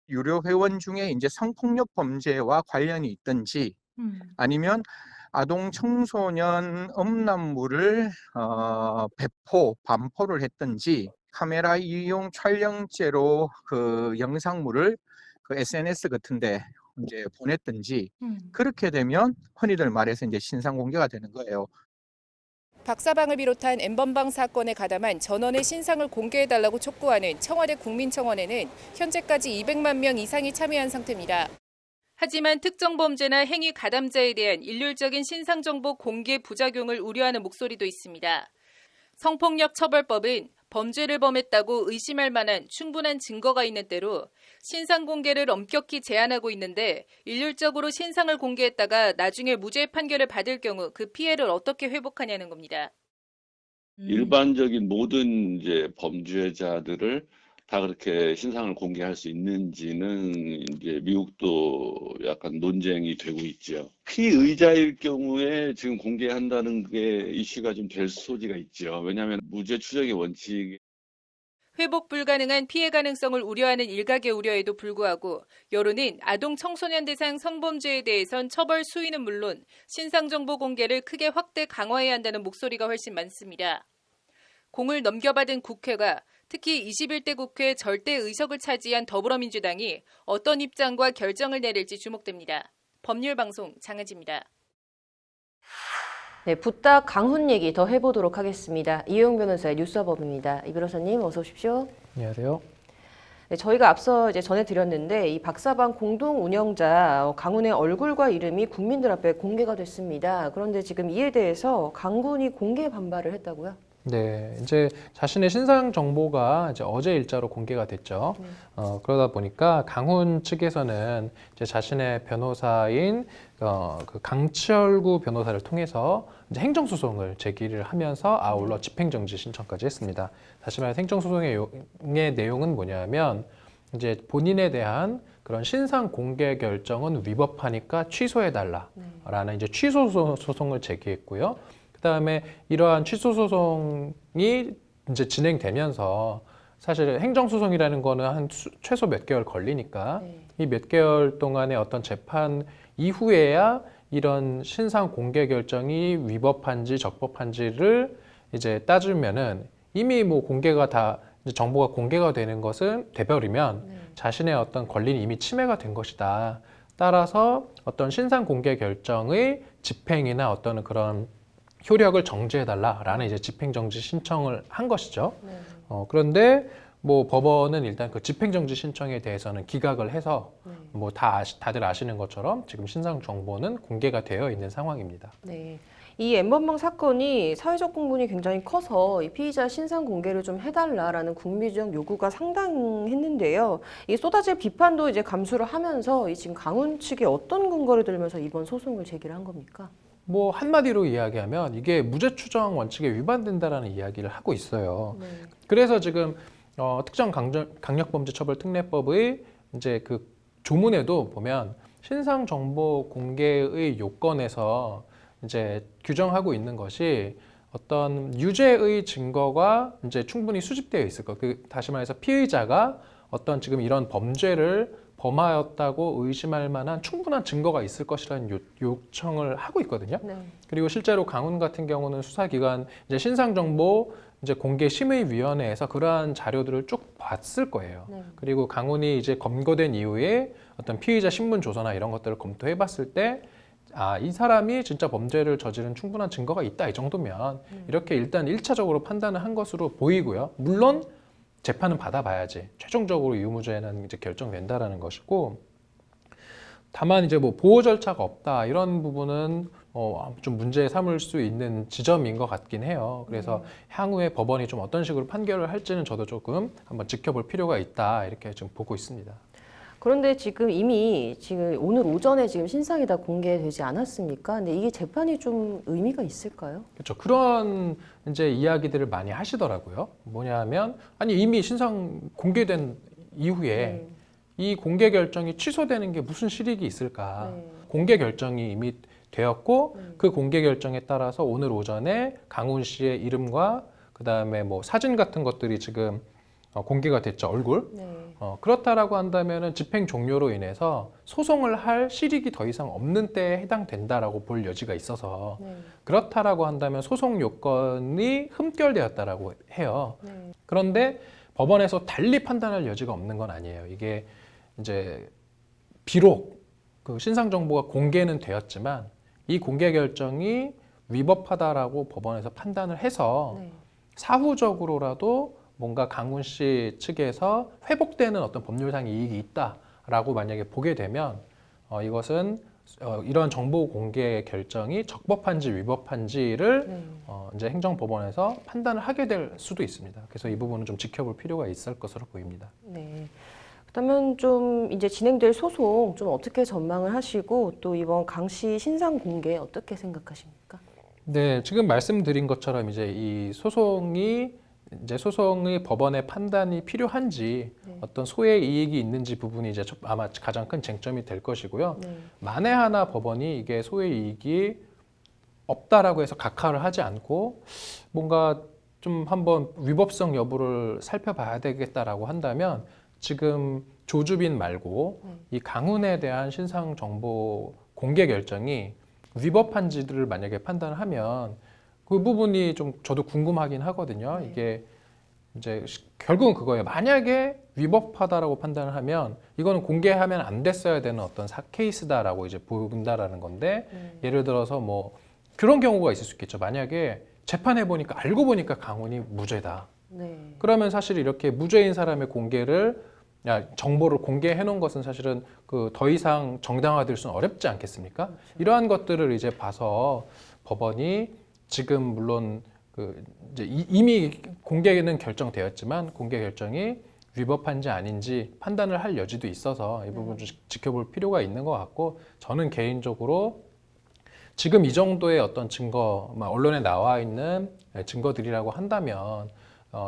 유료 회원 중에 이제 성폭력 범죄와 관련이 있든지 아니면 아동 청소년 음란물을 배포, 반포를 했든지 카메라 이용 촬영죄로 그 영상물을 그 SNS 같은데 이제 보냈든지 그렇게 되면 흔히들 말해서 이제 신상 공개가 되는 거예요. 박사방을 비롯한 N번방 사건에 가담한 전원의 신상을 공개해달라고 촉구하는 청와대 국민청원에는 현재까지 200만 명 이상이 참여한 상태입니다. 하지만 특정 범죄나 행위 가담자에 대한 일률적인 신상 정보 공개 부작용을 우려하는 목소리도 있습니다. 성폭력 처벌법은 범죄를 범했다고 의심할 만한 충분한 증거가 있는 때로 신상 공개를 엄격히 제한하고 있는데 일률적으로 신상을 공개했다가 나중에 무죄 판결을 받을 경우 그 피해를 어떻게 회복하냐는 겁니다. 일반적인 모든 이제 범죄자들을 다 그렇게 신상을 공개할 수 있는지는 이제 미국도 약간 논쟁이 되고 있죠. 피의자일 경우에 지금 공개한다는 게 이슈가 좀 될 소지가 있죠. 왜냐하면 무죄 추정의 원칙. 회복 불가능한 피해 가능성을 우려하는 일각의 우려에도 불구하고 여론은 아동 청소년 대상 성범죄에 대해선 처벌 수위는 물론 신상 정보 공개를 크게 확대 강화해야 한다는 목소리가 훨씬 많습니다. 공을 넘겨받은 국회가 특히 21대 국회 절대 의석을 차지한 더불어민주당이 어떤 입장과 결정을 내릴지 주목됩니다. 법률방송 장은지입니다. 네, 부탁 강훈 얘기 더 해보도록 하겠습니다. 이용 변호사의 뉴스업입니다. 이 변호사님 어서 오십시오. 안녕하세요. 네, 저희가 앞서 이제 전해드렸는데 이 박사방 공동 운영자 강훈의 얼굴과 이름이 국민들 앞에 공개가 됐습니다. 그런데 지금 이에 대해서 강군이 공개 반발을 했다고요? 네, 이제 자신의 신상 정보가 이제 어제 일자로 공개가 됐죠. 그러다 보니까 강훈 측에서는 이제 자신의 변호사인 그 강철구 변호사를 통해서 이제 행정소송을 제기를 하면서 아울러 집행정지 신청까지 했습니다. 다시 말해 행정소송의 내용은 뭐냐면 이제 본인에 대한 그런 신상 공개 결정은 위법하니까 취소해달라라는 이제 취소 소송을 제기했고요. 그다음에 이러한 취소 소송이 이제 진행되면서 사실 행정소송이라는 거는 한 최소 몇 개월 걸리니까 이 몇 개월 동안의 어떤 재판 이후에야 이런 신상 공개 결정이 위법한지 적법한지를 이제 따지면은 이미 뭐 공개가 다 이제 정보가 공개가 되는 것은 돼버리면 자신의 어떤 권리는 이미 침해가 된 것이다. 따라서 어떤 신상 공개 결정의 집행이나 어떤 그런 효력을 정지해달라라는 이제 집행정지 신청을 한 것이죠. 그런데 뭐 법원은 일단 그 집행정지 신청에 대해서는 기각을 해서 뭐 다들 아시는 것처럼 지금 신상 정보는 공개가 되어 있는 상황입니다. 네. 이 N번방 사건이 사회적 공분이 굉장히 커서 이 피의자 신상 공개를 좀 해달라라는 국민적 요구가 상당했는데요. 이 쏟아질 비판도 이제 감수를 하면서 이 지금 강훈 측이 어떤 근거를 들면서 이번 소송을 제기를 한 겁니까? 뭐 한마디로 이야기하면 이게 무죄 추정 원칙에 위반된다라는 이야기를 하고 있어요. 그래서 지금 특정 강력범죄처벌특례법의 이제 그 조문에도 보면 신상 정보 공개의 요건에서 이제 규정하고 있는 것이 어떤 유죄의 증거가 이제 충분히 수집되어 있을 것. 다시 말해서 피의자가 어떤 지금 이런 범죄를 범하였다고 의심할 만한 충분한 증거가 있을 것이라는 요청을 하고 있거든요. 그리고 실제로 강훈 같은 경우는 수사기관 이제 신상정보 이제 공개심의위원회에서 그러한 자료들을 쭉 봤을 거예요. 그리고 강훈이 이제 검거된 이후에 어떤 피의자 신문 조서나 이런 것들을 검토해봤을 때 이 사람이 진짜 범죄를 저지른 충분한 증거가 있다 이 정도면 이렇게 일단 1차적으로 판단을 한 것으로 보이고요. 물론 재판은 받아봐야지 최종적으로 유무죄는 이제 결정된다라는 것이고, 다만 이제 뭐 보호 절차가 없다 이런 부분은 좀 문제 삼을 수 있는 지점인 것 같긴 해요. 그래서 향후에 법원이 좀 어떤 식으로 판결을 할지는 저도 조금 한번 지켜볼 필요가 있다 이렇게 좀 보고 있습니다. 그런데 지금 이미 오늘 오전에 지금 신상이 다 공개되지 않았습니까? 근데 이게 재판이 좀 의미가 있을까요? 그렇죠. 그런 이제 이야기들을 많이 하시더라고요. 뭐냐면 아니 이미 신상 공개된 이후에 이 공개 결정이 취소되는 게 무슨 실익이 있을까? 공개 결정이 이미 되었고 그 공개 결정에 따라서 오늘 오전에 강훈 씨의 이름과 그다음에 뭐 사진 같은 것들이 지금 공개가 됐죠, 얼굴. 그렇다라고 한다면은 집행 종료로 인해서 소송을 할 실익이 더 이상 없는 때에 해당된다라고 볼 여지가 있어서 그렇다라고 한다면 소송 요건이 흠결되었다라고 해요. 그런데 법원에서 달리 판단할 여지가 없는 건 아니에요. 이게 이제 비록 그 신상 정보가 공개는 되었지만 이 공개 결정이 위법하다라고 법원에서 판단을 해서 사후적으로라도 뭔가 강훈 씨 측에서 회복되는 어떤 법률상 이익이 있다라고 만약에 보게 되면 이것은 이런 정보 공개 결정이 적법한지 위법한지를 이제 행정법원에서 판단을 하게 될 수도 있습니다. 그래서 이 부분은 좀 지켜볼 필요가 있을 것으로 보입니다. 네. 그렇다면 좀 이제 진행될 소송 좀 어떻게 전망을 하시고 또 이번 강 씨 신상 공개 어떻게 생각하십니까? 네, 지금 말씀드린 것처럼 이제 이 소송의 법원의 판단이 필요한지 어떤 소의 이익이 있는지 부분이 이제 아마 가장 큰 쟁점이 될 것이고요. 만에 하나 법원이 이게 소의 이익이 없다라고 해서 각하를 하지 않고 뭔가 좀 한번 위법성 여부를 살펴봐야 되겠다라고 한다면 지금 조주빈 말고 이 강훈에 대한 신상 정보 공개 결정이 위법한지를 만약에 판단을 하면 그 부분이 좀 저도 궁금하긴 하거든요. 이게 이제 결국은 그거예요. 만약에 위법하다라고 판단을 하면 이거는 공개하면 안 됐어야 되는 어떤 케이스다라고 이제 보인다라는 건데 예를 들어서 뭐 그런 경우가 있을 수 있겠죠. 만약에 재판해 보니까 알고 보니까 강훈이 무죄다. 그러면 사실 이렇게 무죄인 사람의 정보를 공개해 놓은 것은 사실은 그 더 이상 정당화될 수는 어렵지 않겠습니까? 이러한 것들을 이제 봐서 법원이 지금 물론 그 이제 이미 공개는 결정되었지만 공개 결정이 위법한지 아닌지 판단을 할 여지도 있어서 이 부분 좀 지켜볼 필요가 있는 것 같고 저는 개인적으로 지금 이 정도의 어떤 증거, 언론에 나와 있는 증거들이라고 한다면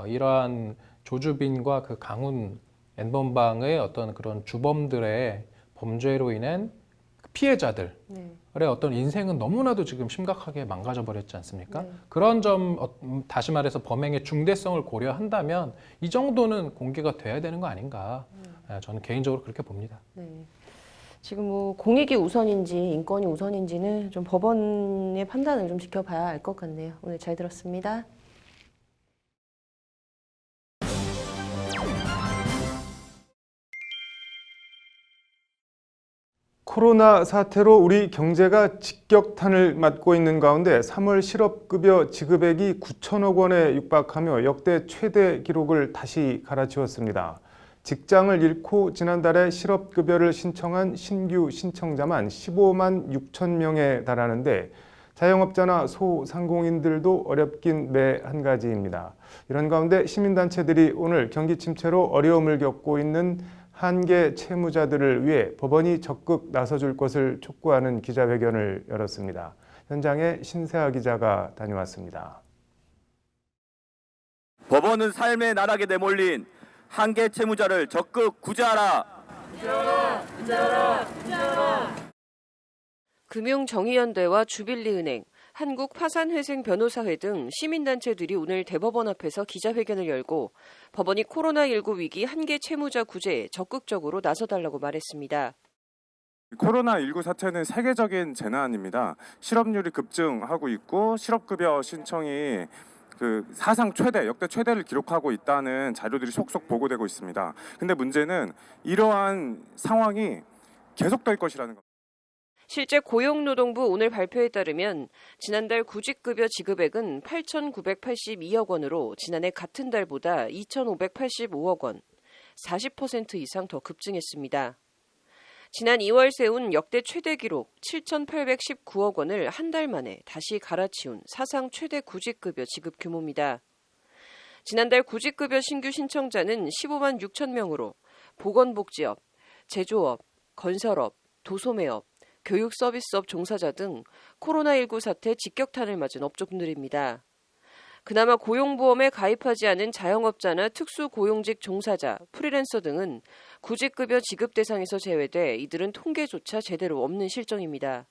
이러한 조주빈과 그 강훈 N번방의 어떤 그런 주범들의 범죄로 인한 피해자들의 어떤 인생은 너무나도 지금 심각하게 망가져 버렸지 않습니까? 그런 점, 다시 말해서 범행의 중대성을 고려한다면 이 정도는 공개가 돼야 되는 거 아닌가? 저는 개인적으로 그렇게 봅니다. 지금 뭐 공익이 우선인지 인권이 우선인지는 좀 법원의 판단을 좀 지켜봐야 알 것 같네요. 오늘 잘 들었습니다. 코로나 사태로 우리 경제가 직격탄을 맞고 있는 가운데 3월 실업급여 지급액이 9천억 원에 육박하며 역대 최대 기록을 다시 갈아치웠습니다. 직장을 잃고 지난달에 실업급여를 신청한 신규 신청자만 15만 6천 명에 달하는데 자영업자나 소상공인들도 어렵긴 매 한 가지입니다. 이런 가운데 시민단체들이 오늘 경기 침체로 어려움을 겪고 있는 한계 채무자들을 위해 법원이 적극 나서줄 것을 촉구하는 기자회견을 열었습니다. 현장에 신세아 기자가 다녀왔습니다. 법원은 삶의 나락에 내몰린 한계 채무자를 적극 구제하라. 구제하라. 구제하라. 구제하라. 금융정의연대와 주빌리은행, 한국파산회생변호사회 등 시민단체들이 오늘 대법원 앞에서 기자회견을 열고 법원이 코로나19 위기 한계 채무자 구제에 적극적으로 나서달라고 말했습니다. 코로나19 사태는 세계적인 재난입니다. 실업률이 급증하고 있고 실업급여 신청이 사상 최대, 역대 최대를 기록하고 있다는 자료들이 속속 보고되고 있습니다. 근데 문제는 이러한 상황이 계속될 것이라는 겁니다. 실제 고용노동부 오늘 발표에 따르면 지난달 구직급여 지급액은 8,982억 원으로 지난해 같은 달보다 2,585억 원, 40% 이상 더 급증했습니다. 지난 2월 세운 역대 최대 기록 7,819억 원을 한 달 만에 다시 갈아치운 사상 최대 구직급여 지급 규모입니다. 지난달 구직급여 신규 신청자는 15만 6천 명으로 보건복지업, 제조업, 건설업, 도소매업, 교육 서비스업 종사자 등 코로나19 사태 직격탄을 맞은 업종들입니다. 그나마 고용보험에 가입하지 않은 자영업자나 특수고용직 종사자, 프리랜서 등은 구직급여 지급 대상에서 제외돼 이들은 통계조차 제대로 없는 실정입니다.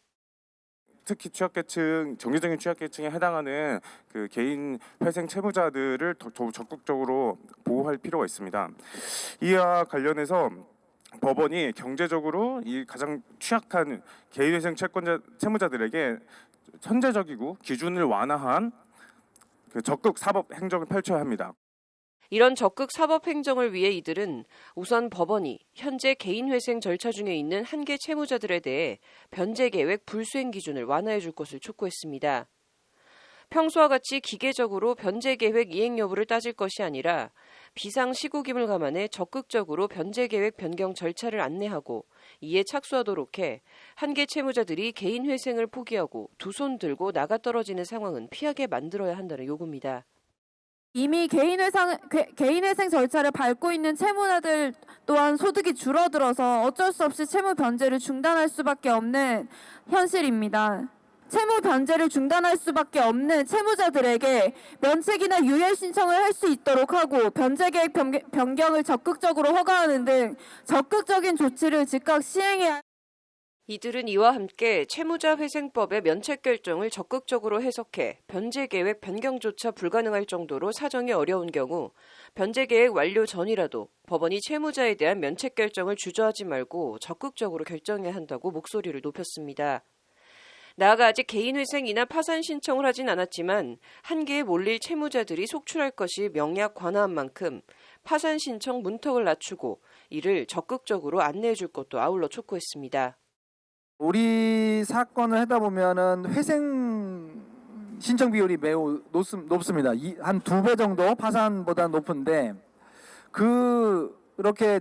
특히 취약계층, 정기적인 취약계층에 해당하는 그 개인 회생 채무자들을 더 적극적으로 보호할 필요가 있습니다. 이와 관련해서 법원이 경제적으로 이 가장 취약한 개인회생 채무자들에게 선제적이고 기준을 완화한 그 적극 사법 행정을 펼쳐야 합니다. 이런 적극 사법 행정을 위해 이들은 우선 법원이 현재 개인회생 절차 중에 있는 한계 채무자들에 대해 변제계획 불수행 기준을 완화해 줄 것을 촉구했습니다. 평소와 같이 기계적으로 변제계획 이행 여부를 따질 것이 아니라 비상시국임을 감안해 적극적으로 변제계획 변경 절차를 안내하고 이에 착수하도록 해 한계 채무자들이 개인회생을 포기하고 두 손 들고 나가 떨어지는 상황은 피하게 만들어야 한다는 요구입니다. 이미 개인회생 절차를 밟고 있는 채무자들 또한 소득이 줄어들어서 어쩔 수 없이 채무 변제를 중단할 수밖에 없는 현실입니다. 채무 변제를 중단할 수밖에 없는 채무자들에게 면책이나 유예 신청을 할 수 있도록 하고 변제계획 변경을 적극적으로 허가하는 등 적극적인 조치를 즉각 시행해야 이들은 이와 함께 채무자회생법의 면책 결정을 적극적으로 해석해 변제계획 변경조차 불가능할 정도로 사정이 어려운 경우 변제계획 완료 전이라도 법원이 채무자에 대한 면책 결정을 주저하지 말고 적극적으로 결정해야 한다고 목소리를 높였습니다. 나아가 아직 개인회생이나 파산 신청을 하진 않았지만 한계에 몰릴 채무자들이 속출할 것이 명약 관화한 만큼 파산 신청 문턱을 낮추고 이를 적극적으로 안내해 줄 것도 아울러 촉구했습니다. 우리 사건을 하다 보면은 회생 신청 비율이 매우 높습니다. 한 2배 정도 파산보다 높은데 그렇게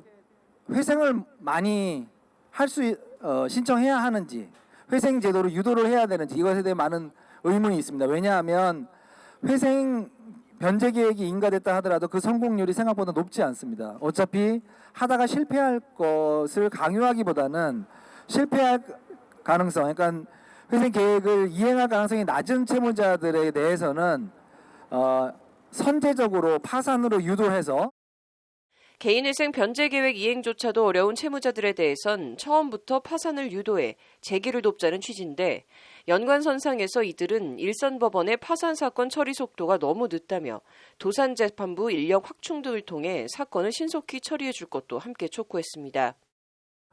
회생을 많이 신청해야 하는지 회생 제도로 유도를 해야 되는지 이것에 대해 많은 의문이 있습니다. 왜냐하면 회생 변제 계획이 인가됐다 하더라도 그 성공률이 생각보다 높지 않습니다. 어차피 하다가 실패할 것을 강요하기보다는 실패할 가능성, 그러니까 회생 계획을 이행할 가능성이 낮은 채무자들에 대해서는 선제적으로 파산으로 유도해서 개인회생 변제계획 이행조차도 어려운 채무자들에 대해선 처음부터 파산을 유도해 재기를 돕자는 취지인데 연관선상에서 이들은 일선법원의 파산사건 처리 속도가 너무 늦다며 도산재판부 인력 확충 등을 통해 사건을 신속히 처리해 줄 것도 함께 촉구했습니다.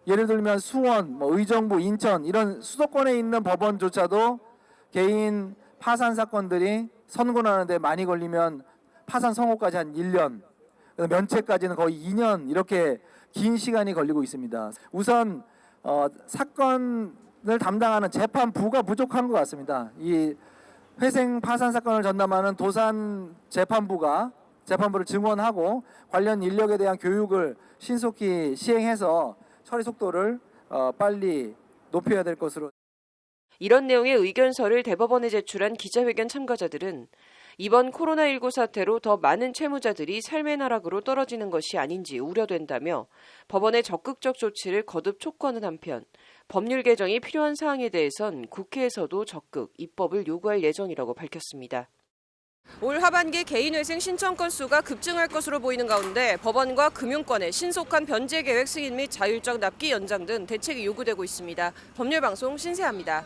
예를 들면 수원, 의정부, 인천 이런 수도권에 있는 법원조차도 개인 파산 사건들이 선고나는데 많이 걸리면 파산 선고까지 한 1년, 면책까지는 거의 2년 이렇게 긴 시간이 걸리고 있습니다. 우선 사건을 담당하는 재판부가 부족한 것 같습니다. 이 회생 파산 사건을 전담하는 도산 재판부를 증원하고 관련 인력에 대한 교육을 신속히 시행해서 처리 속도를 빨리 높여야 될 것으로. 이런 내용의 의견서를 대법원에 제출한 기자회견 참가자들은 이번 코로나19 사태로 더 많은 채무자들이 삶의 나락으로 떨어지는 것이 아닌지 우려된다며 법원의 적극적 조치를 거듭 촉구하는 한편 법률 개정이 필요한 사항에 대해선 국회에서도 적극 입법을 요구할 예정이라고 밝혔습니다. 올 하반기 개인회생 신청 건수가 급증할 것으로 보이는 가운데 법원과 금융권의 신속한 변제 계획 승인 및 자율적 납기 연장 등 대책이 요구되고 있습니다. 법률방송 신세아입니다.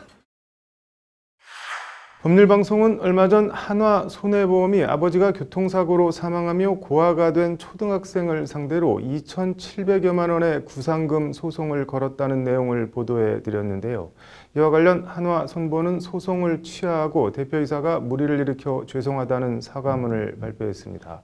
법률방송은 얼마 전 한화 손해보험이 아버지가 교통사고로 사망하며 고아가 된 초등학생을 상대로 2,700여만 원의 구상금 소송을 걸었다는 내용을 보도해 드렸는데요. 이와 관련 한화 손보는 소송을 취하하고 대표이사가 물의를 일으켜 죄송하다는 사과문을 발표했습니다.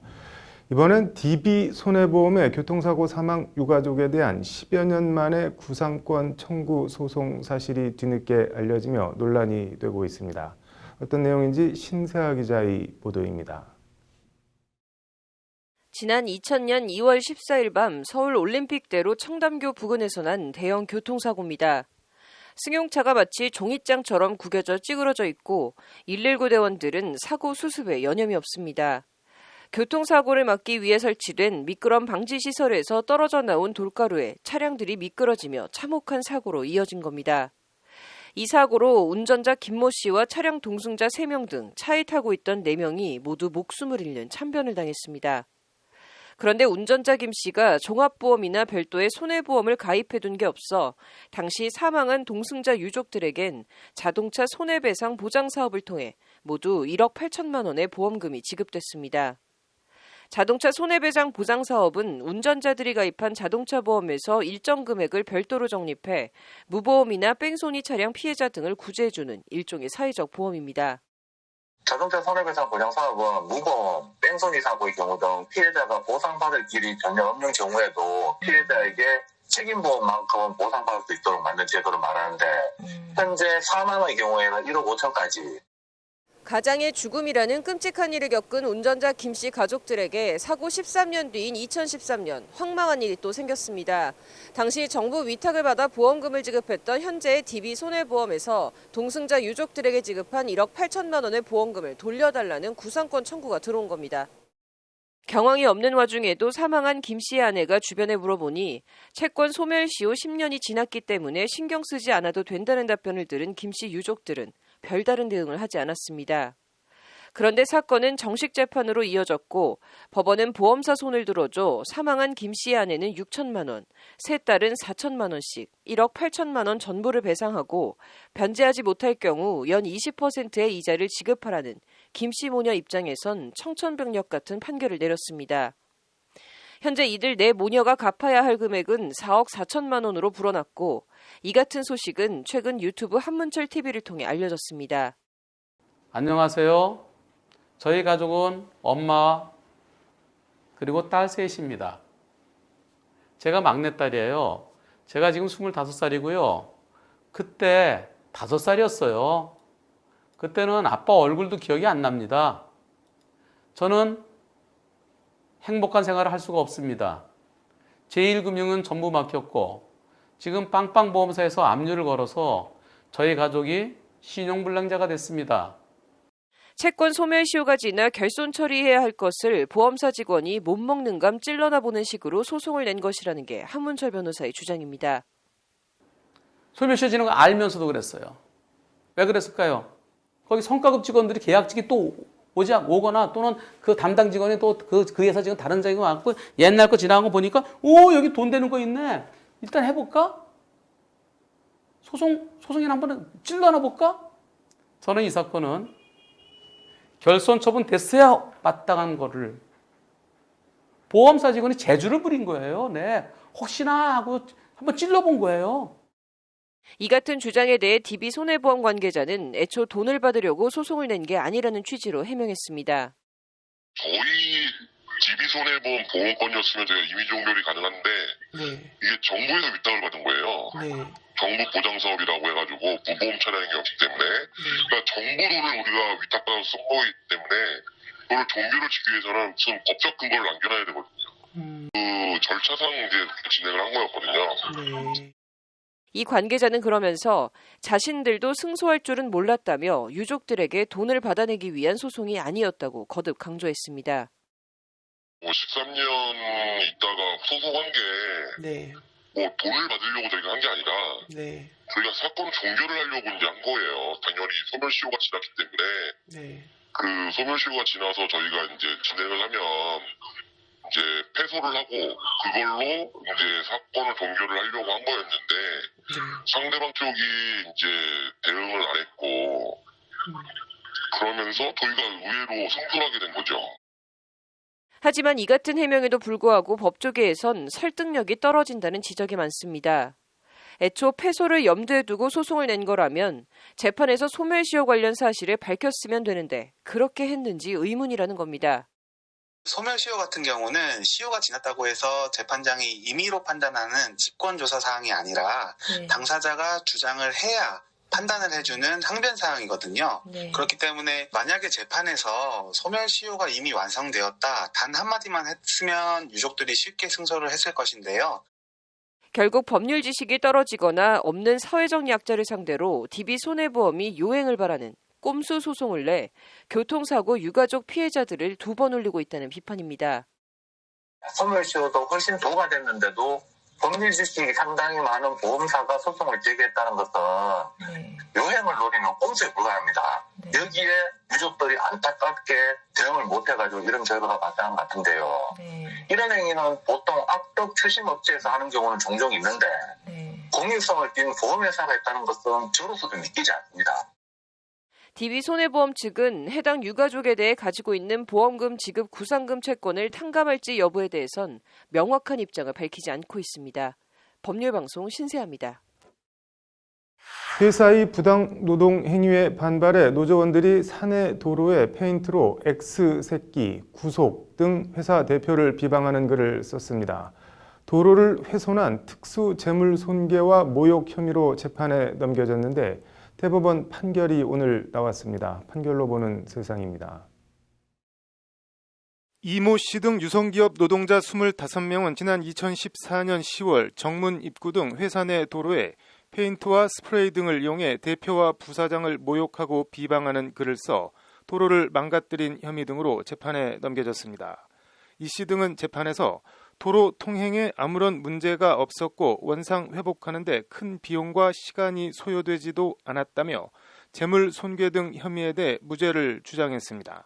이번엔 DB손해보험의 교통사고 사망 유가족에 대한 10여 년 만에 구상권 청구 소송 사실이 뒤늦게 알려지며 논란이 되고 있습니다. 어떤 내용인지 신세아 기자의 보도입니다. 지난 2000년 2월 14일 밤 서울 올림픽대로 청담교 부근에서 난 대형 교통사고입니다. 승용차가 마치 종잇장처럼 구겨져 찌그러져 있고 119 대원들은 사고 수습에 여념이 없습니다. 교통사고를 막기 위해 설치된 미끄럼 방지 시설에서 떨어져 나온 돌가루에 차량들이 미끄러지며 참혹한 사고로 이어진 겁니다. 이 사고로 운전자 김모 씨와 차량 동승자 3명 등 차에 타고 있던 4명이 모두 목숨을 잃는 참변을 당했습니다. 그런데 운전자 김 씨가 종합보험이나 별도의 손해보험을 가입해둔 게 없어 당시 사망한 동승자 유족들에겐 자동차 손해배상 보장 사업을 통해 모두 1억 8천만 원의 보험금이 지급됐습니다. 자동차 손해배상 보장 사업은 운전자들이 가입한 자동차 보험에서 일정 금액을 별도로 적립해 무보험이나 뺑소니 차량 피해자 등을 구제해주는 일종의 사회적 보험입니다. 자동차 손해배상 보장 사업은 무보험, 뺑소니 사고의 경우 등 피해자가 보상받을 길이 전혀 없는 경우에도 피해자에게 책임보험만큼은 보상받을 수 있도록 만든 제도를 말하는데 현재 사망의 경우에는 1억 5천까지. 가장의 죽음이라는 끔찍한 일을 겪은 운전자 김 씨 가족들에게 사고 13년 뒤인 2013년 황망한 일이 또 생겼습니다. 당시 정부 위탁을 받아 보험금을 지급했던 현재의 DB손해보험에서 동승자 유족들에게 지급한 1억 8천만 원의 보험금을 돌려달라는 구상권 청구가 들어온 겁니다. 경황이 없는 와중에도 사망한 김 씨의 아내가 주변에 물어보니 채권 소멸 시후 10년이 지났기 때문에 신경 쓰지 않아도 된다는 답변을 들은 김 씨 유족들은 별다른 대응을 하지 않았습니다. 그런데 사건은 정식 재판으로 이어졌고 법원은 보험사 손을 들어줘 사망한 김 씨의 아내는 6천만 원, 세 딸은 4천만 원씩 1억 8천만 원 전부를 배상하고 변제하지 못할 경우 연 20%의 이자를 지급하라는 김 씨 모녀 입장에선 청천벽력 같은 판결을 내렸습니다. 현재 이들 네 모녀가 갚아야 할 금액은 4억 4천만 원으로 불어났고 이 같은 소식은 최근 유튜브 한문철 TV를 통해 알려졌습니다. 안녕하세요. 저희 가족은 엄마 그리고 딸 셋입니다. 제가 막내딸이에요. 제가 지금 25살이고요. 그때 5살이었어요. 그때는 아빠 얼굴도 기억이 안 납니다. 저는 행복한 생활을 할 수가 없습니다. 제1금융은 전부 막혔고 지금 빵빵보험사에서 압류를 걸어서 저희 가족이 신용불량자가 됐습니다. 채권 소멸 시효가 지나 결손 처리해야 할 것을 보험사 직원이 못 먹는 감 찔러나 보는 식으로 소송을 낸 것이라는 게 한문철 변호사의 주장입니다. 소멸 시효 지는 거 알면서도 그랬어요. 왜 그랬을까요? 거기 성과급 직원들이 계약직이 또 오거나 또는 그 담당 직원이 또 그 회사 지금 다른 자기가 왔고 옛날 거 지나간 거 보니까 오 여기 돈 되는 거 있네. 일단 해볼까? 소송이나 한번 찔러나 볼까? 저는 이 사건은 결손 처분 됐어야 마땅한 거를 보험사 직원이 재주를 부린 거예요. 네, 혹시나 하고 한번 찔러본 거예요. 이 같은 주장에 대해 DB손해보험 관계자는 애초 돈을 받으려고 소송을 낸 게 아니라는 취지로 해명했습니다. 저희 DB손해보험 보험권이었으면 제가 임의 종결이 가능한데 이게 정부에서 위탁을 받은 거예요. 정부 보장사업이라고 해가지고 무보험 차량이었기 때문에 그러니까 정부 돈을 우리가 위탁받아서 쓴 거기 때문에 그걸 종결을 지기 위해서는 무슨 법적 근거를 남겨놔야 되거든요. 그 절차상 이제 진행을 한 거였거든요. 이 관계자는 그러면서 자신들도 승소할 줄은 몰랐다며 유족들에게 돈을 받아내기 위한 소송이 아니었다고 거듭 강조했습니다. 13년 있다가 소송한 게 돈을 받으려고 저희가 한 게 아니라 저희가 사건 종결을 하려고 이제 한 거예요. 당연히 소멸시효가 지났기 때문에 그 소멸시효가 지나서 저희가 이제 진행을 하면 이제 패소를 하고 그걸로 이제 사건을 종결을 하려고 한 거였는데 상대방 쪽이 이제 대응을 안 했고 그러면서 저희가 의외로 승소하게 된 거죠. 하지만 이 같은 해명에도 불구하고 법조계에선 설득력이 떨어진다는 지적이 많습니다. 애초 패소를 염두에 두고 소송을 낸 거라면 재판에서 소멸시효 관련 사실을 밝혔으면 되는데 그렇게 했는지 의문이라는 겁니다. 소멸시효 같은 경우는 시효가 지났다고 해서 재판장이 임의로 판단하는 직권조사 사항이 아니라 당사자가 주장을 해야 판단을 해주는 항변 사항이거든요. 그렇기 때문에 만약에 재판에서 소멸시효가 이미 완성되었다 단 한마디만 했으면 유족들이 쉽게 승소를 했을 것인데요. 결국 법률 지식이 떨어지거나 없는 사회적 약자를 상대로 DB손해보험이 요행을 바라는 꼼수 소송을 내 교통사고 유가족 피해자들을 2번 울리고 있다는 비판입니다. 소멸시효도 훨씬 도가 됐는데도 법률 지식이 상당히 많은 보험사가 소송을 제기했다는 것은 요행을 노리는 꼼수에 불과합니다. 여기에 유족들이 안타깝게 대응을 못해가지고 이런 결과가 발생한 것 같은데요. 이런 행위는 보통 악덕 추심업체에서 하는 경우는 종종 있는데 공익성을 띈 보험회사가 있다는 것은 저로서도 믿기지 않습니다. DB손해보험 측은 해당 유가족에 대해 가지고 있는 보험금 지급 구상금 채권을 탕감할지 여부에 대해선 명확한 입장을 밝히지 않고 있습니다. 법률방송 신세아입니다. 회사의 부당 노동 행위에 반발해 노조원들이 사내 도로에 페인트로 X새끼, 구속 등 회사 대표를 비방하는 글을 썼습니다. 도로를 훼손한 특수 재물 손괴와 모욕 혐의로 재판에 넘겨졌는데 대법원 판결이 오늘 나왔습니다. 판결로 보는 세상입니다. 이모 씨 등 유성기업 노동자 25명은 지난 2014년 10월 정문 입구 등 회사 내 도로에 페인트와 스프레이 등을 이용해 대표와 부사장을 모욕하고 비방하는 글을 써 도로를 망가뜨린 혐의 등으로 재판에 넘겨졌습니다. 이 씨 등은 재판에서 도로 통행에 아무런 문제가 없었고 원상 회복하는 데 큰 비용과 시간이 소요되지도 않았다며 재물 손괴 등 혐의에 대해 무죄를 주장했습니다.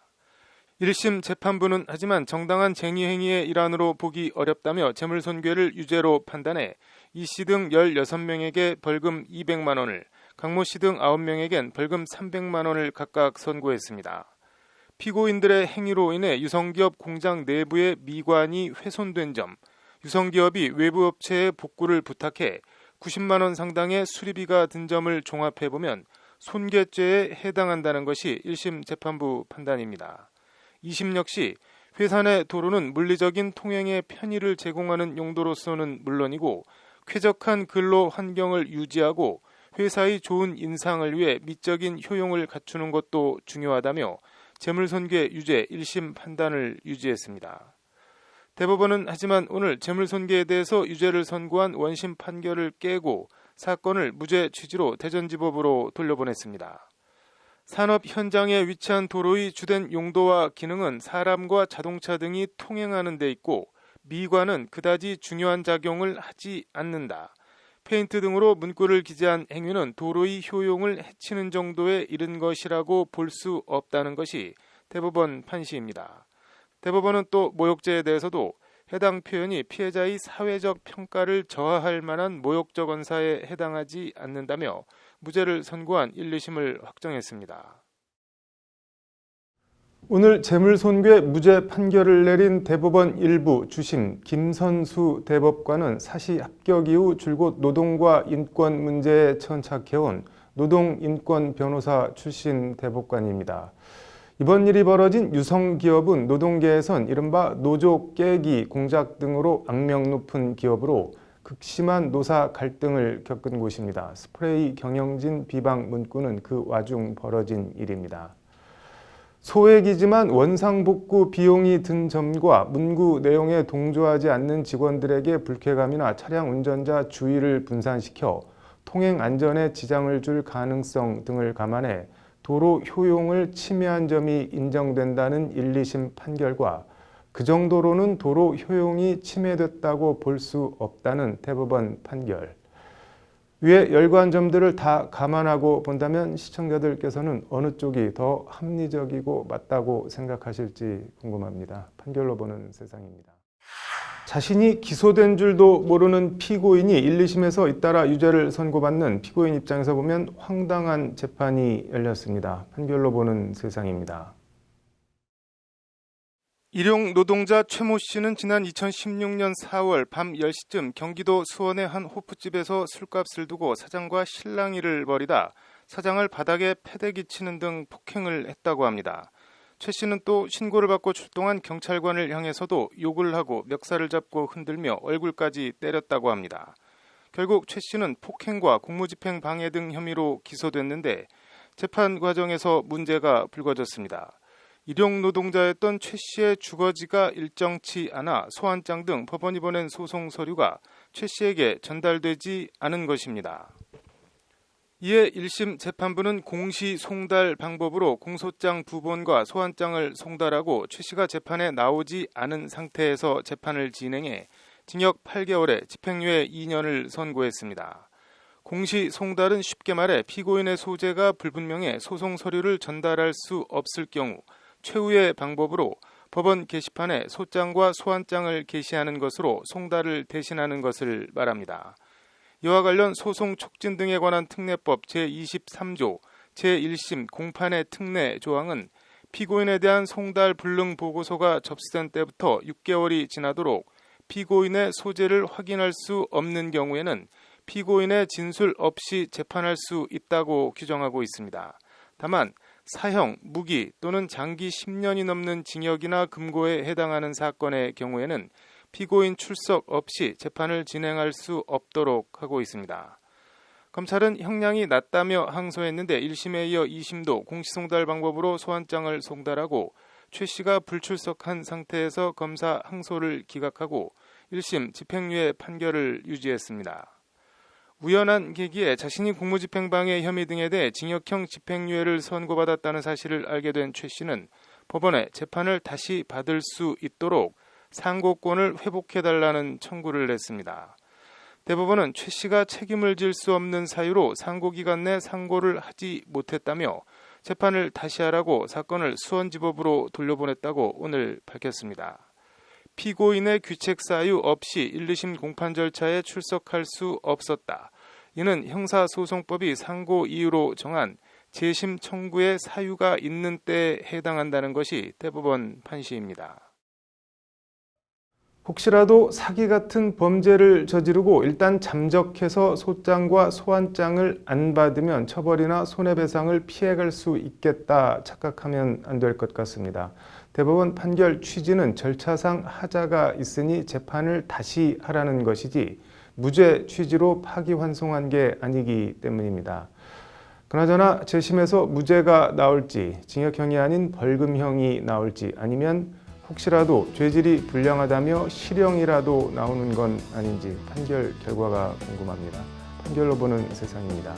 1심 재판부는 하지만 정당한 쟁의 행위의 일환으로 보기 어렵다며 재물 손괴를 유죄로 판단해 이 씨 등 16명에게 벌금 200만 원을, 강모 씨 등 9명에겐 벌금 300만 원을 각각 선고했습니다. 피고인들의 행위로 인해 유성기업 공장 내부의 미관이 훼손된 점, 유성기업이 외부 업체에 복구를 부탁해 90만 원 상당의 수리비가 든 점을 종합해보면 손괴죄에 해당한다는 것이 1심 재판부 판단입니다. 2심 역시 회사 내 도로는 물리적인 통행에 편의를 제공하는 용도로서는 물론이고 쾌적한 근로 환경을 유지하고 회사의 좋은 인상을 위해 미적인 효용을 갖추는 것도 중요하다며 재물손괴 유죄 1심 판단을 유지했습니다. 대법원은 하지만 오늘 재물손괴에 대해서 유죄를 선고한 원심 판결을 깨고 사건을 무죄 취지로 대전지법으로 돌려보냈습니다. 산업 현장에 위치한 도로의 주된 용도와 기능은 사람과 자동차 등이 통행하는 데 있고 미관은 그다지 중요한 작용을 하지 않는다. 페인트 등으로 문구를 기재한 행위는 도로의 효용을 해치는 정도에 이른 것이라고 볼 수 없다는 것이 대법원 판시입니다. 대법원은 또 모욕죄에 대해서도 해당 표현이 피해자의 사회적 평가를 저하할 만한 모욕적 언사에 해당하지 않는다며 무죄를 선고한 1, 2심을 확정했습니다. 오늘 재물손괴 무죄 판결을 내린 대법원 1부 주심 김선수 대법관은 사시 합격 이후 줄곧 노동과 인권 문제에 천착해온 노동인권 변호사 출신 대법관입니다. 이번 일이 벌어진 유성기업은 노동계에선 이른바 노조 깨기 공작 등으로 악명 높은 기업으로 극심한 노사 갈등을 겪은 곳입니다. 스프레이 경영진 비방 문구는 그 와중 벌어진 일입니다. 소액이지만 원상복구 비용이 든 점과 문구 내용에 동조하지 않는 직원들에게 불쾌감이나 차량 운전자 주의를 분산시켜 통행 안전에 지장을 줄 가능성 등을 감안해 도로 효용을 침해한 점이 인정된다는 1, 2심 판결과 그 정도로는 도로 효용이 침해됐다고 볼 수 없다는 대법원 판결. 위에 열거한 점들을 다 감안하고 본다면 시청자들께서는 어느 쪽이 더 합리적이고 맞다고 생각하실지 궁금합니다. 판결로 보는 세상입니다. 자신이 기소된 줄도 모르는 피고인이 1, 2심에서 잇따라 유죄를 선고받는 피고인 입장에서 보면 황당한 재판이 열렸습니다. 판결로 보는 세상입니다. 일용 노동자 최모 씨는 지난 2016년 4월 밤 10시쯤 경기도 수원의 한 호프집에서 술값을 두고 사장과 실랑이를 벌이다 사장을 바닥에 패대기 치는 등 폭행을 했다고 합니다. 최 씨는 또 신고를 받고 출동한 경찰관을 향해서도 욕을 하고 멱살을 잡고 흔들며 얼굴까지 때렸다고 합니다. 결국 최 씨는 폭행과 공무집행 방해 등 혐의로 기소됐는데 재판 과정에서 문제가 불거졌습니다. 일용 노동자였던 최 씨의 주거지가 일정치 않아 소환장 등 법원이 보낸 소송 서류가 최 씨에게 전달되지 않은 것입니다. 이에 1심 재판부는 공시 송달 방법으로 공소장 2번과 소환장을 송달하고 최 씨가 재판에 나오지 않은 상태에서 재판을 진행해 징역 8개월에 집행유예 2년을 선고했습니다. 공시 송달은 쉽게 말해 피고인의 소재가 불분명해 소송 서류를 전달할 수 없을 경우 최후의 방법으로 법원 게시판에 소장과 소환장을 게시하는 것으로 송달을 대신하는 것을 말합니다. 이와 관련 소송 촉진 등에 관한 특례법 제23조 제1심 공판의 특례 조항은 피고인에 대한 송달 불능 보고서가 접수된 때부터 6개월이 지나도록 피고인의 소재를 확인할 수 없는 경우에는 피고인의 진술 없이 재판할 수 있다고 규정하고 있습니다. 다만 사형, 무기 또는 장기 10년이 넘는 징역이나 금고에 해당하는 사건의 경우에는 피고인 출석 없이 재판을 진행할 수 없도록 하고 있습니다. 검찰은 형량이 낮다며 항소했는데 1심에 이어 2심도 공시송달 방법으로 소환장을 송달하고 최 씨가 불출석한 상태에서 검사 항소를 기각하고 1심 집행유예 판결을 유지했습니다. 우연한 계기에 자신이 공무집행방해 혐의 등에 대해 징역형 집행유예를 선고받았다는 사실을 알게 된 최 씨는 법원에 재판을 다시 받을 수 있도록 상고권을 회복해달라는 청구를 했습니다. 대법원은 최 씨가 책임을 질 수 없는 사유로 상고기간 내 상고를 하지 못했다며 재판을 다시 하라고 사건을 수원지법으로 돌려보냈다고 오늘 밝혔습니다. 피고인의 규책 사유 없이 1, 2심 공판 절차에 출석할 수 없었다. 이는 형사소송법이 상고 이유로 정한 재심 청구의 사유가 있는 때에 해당한다는 것이 대법원 판시입니다. 혹시라도 사기 같은 범죄를 저지르고 일단 잠적해서 소장과 소환장을 안 받으면 처벌이나 손해배상을 피해갈 수 있겠다 착각하면 안 될 것 같습니다. 대법원 판결 취지는 절차상 하자가 있으니 재판을 다시 하라는 것이지 무죄 취지로 파기환송한 게 아니기 때문입니다. 그나저나 재심에서 무죄가 나올지 징역형이 아닌 벌금형이 나올지 아니면 혹시라도 죄질이 불량하다며 실형이라도 나오는 건 아닌지 판결 결과가 궁금합니다. 판결로 보는 세상입니다.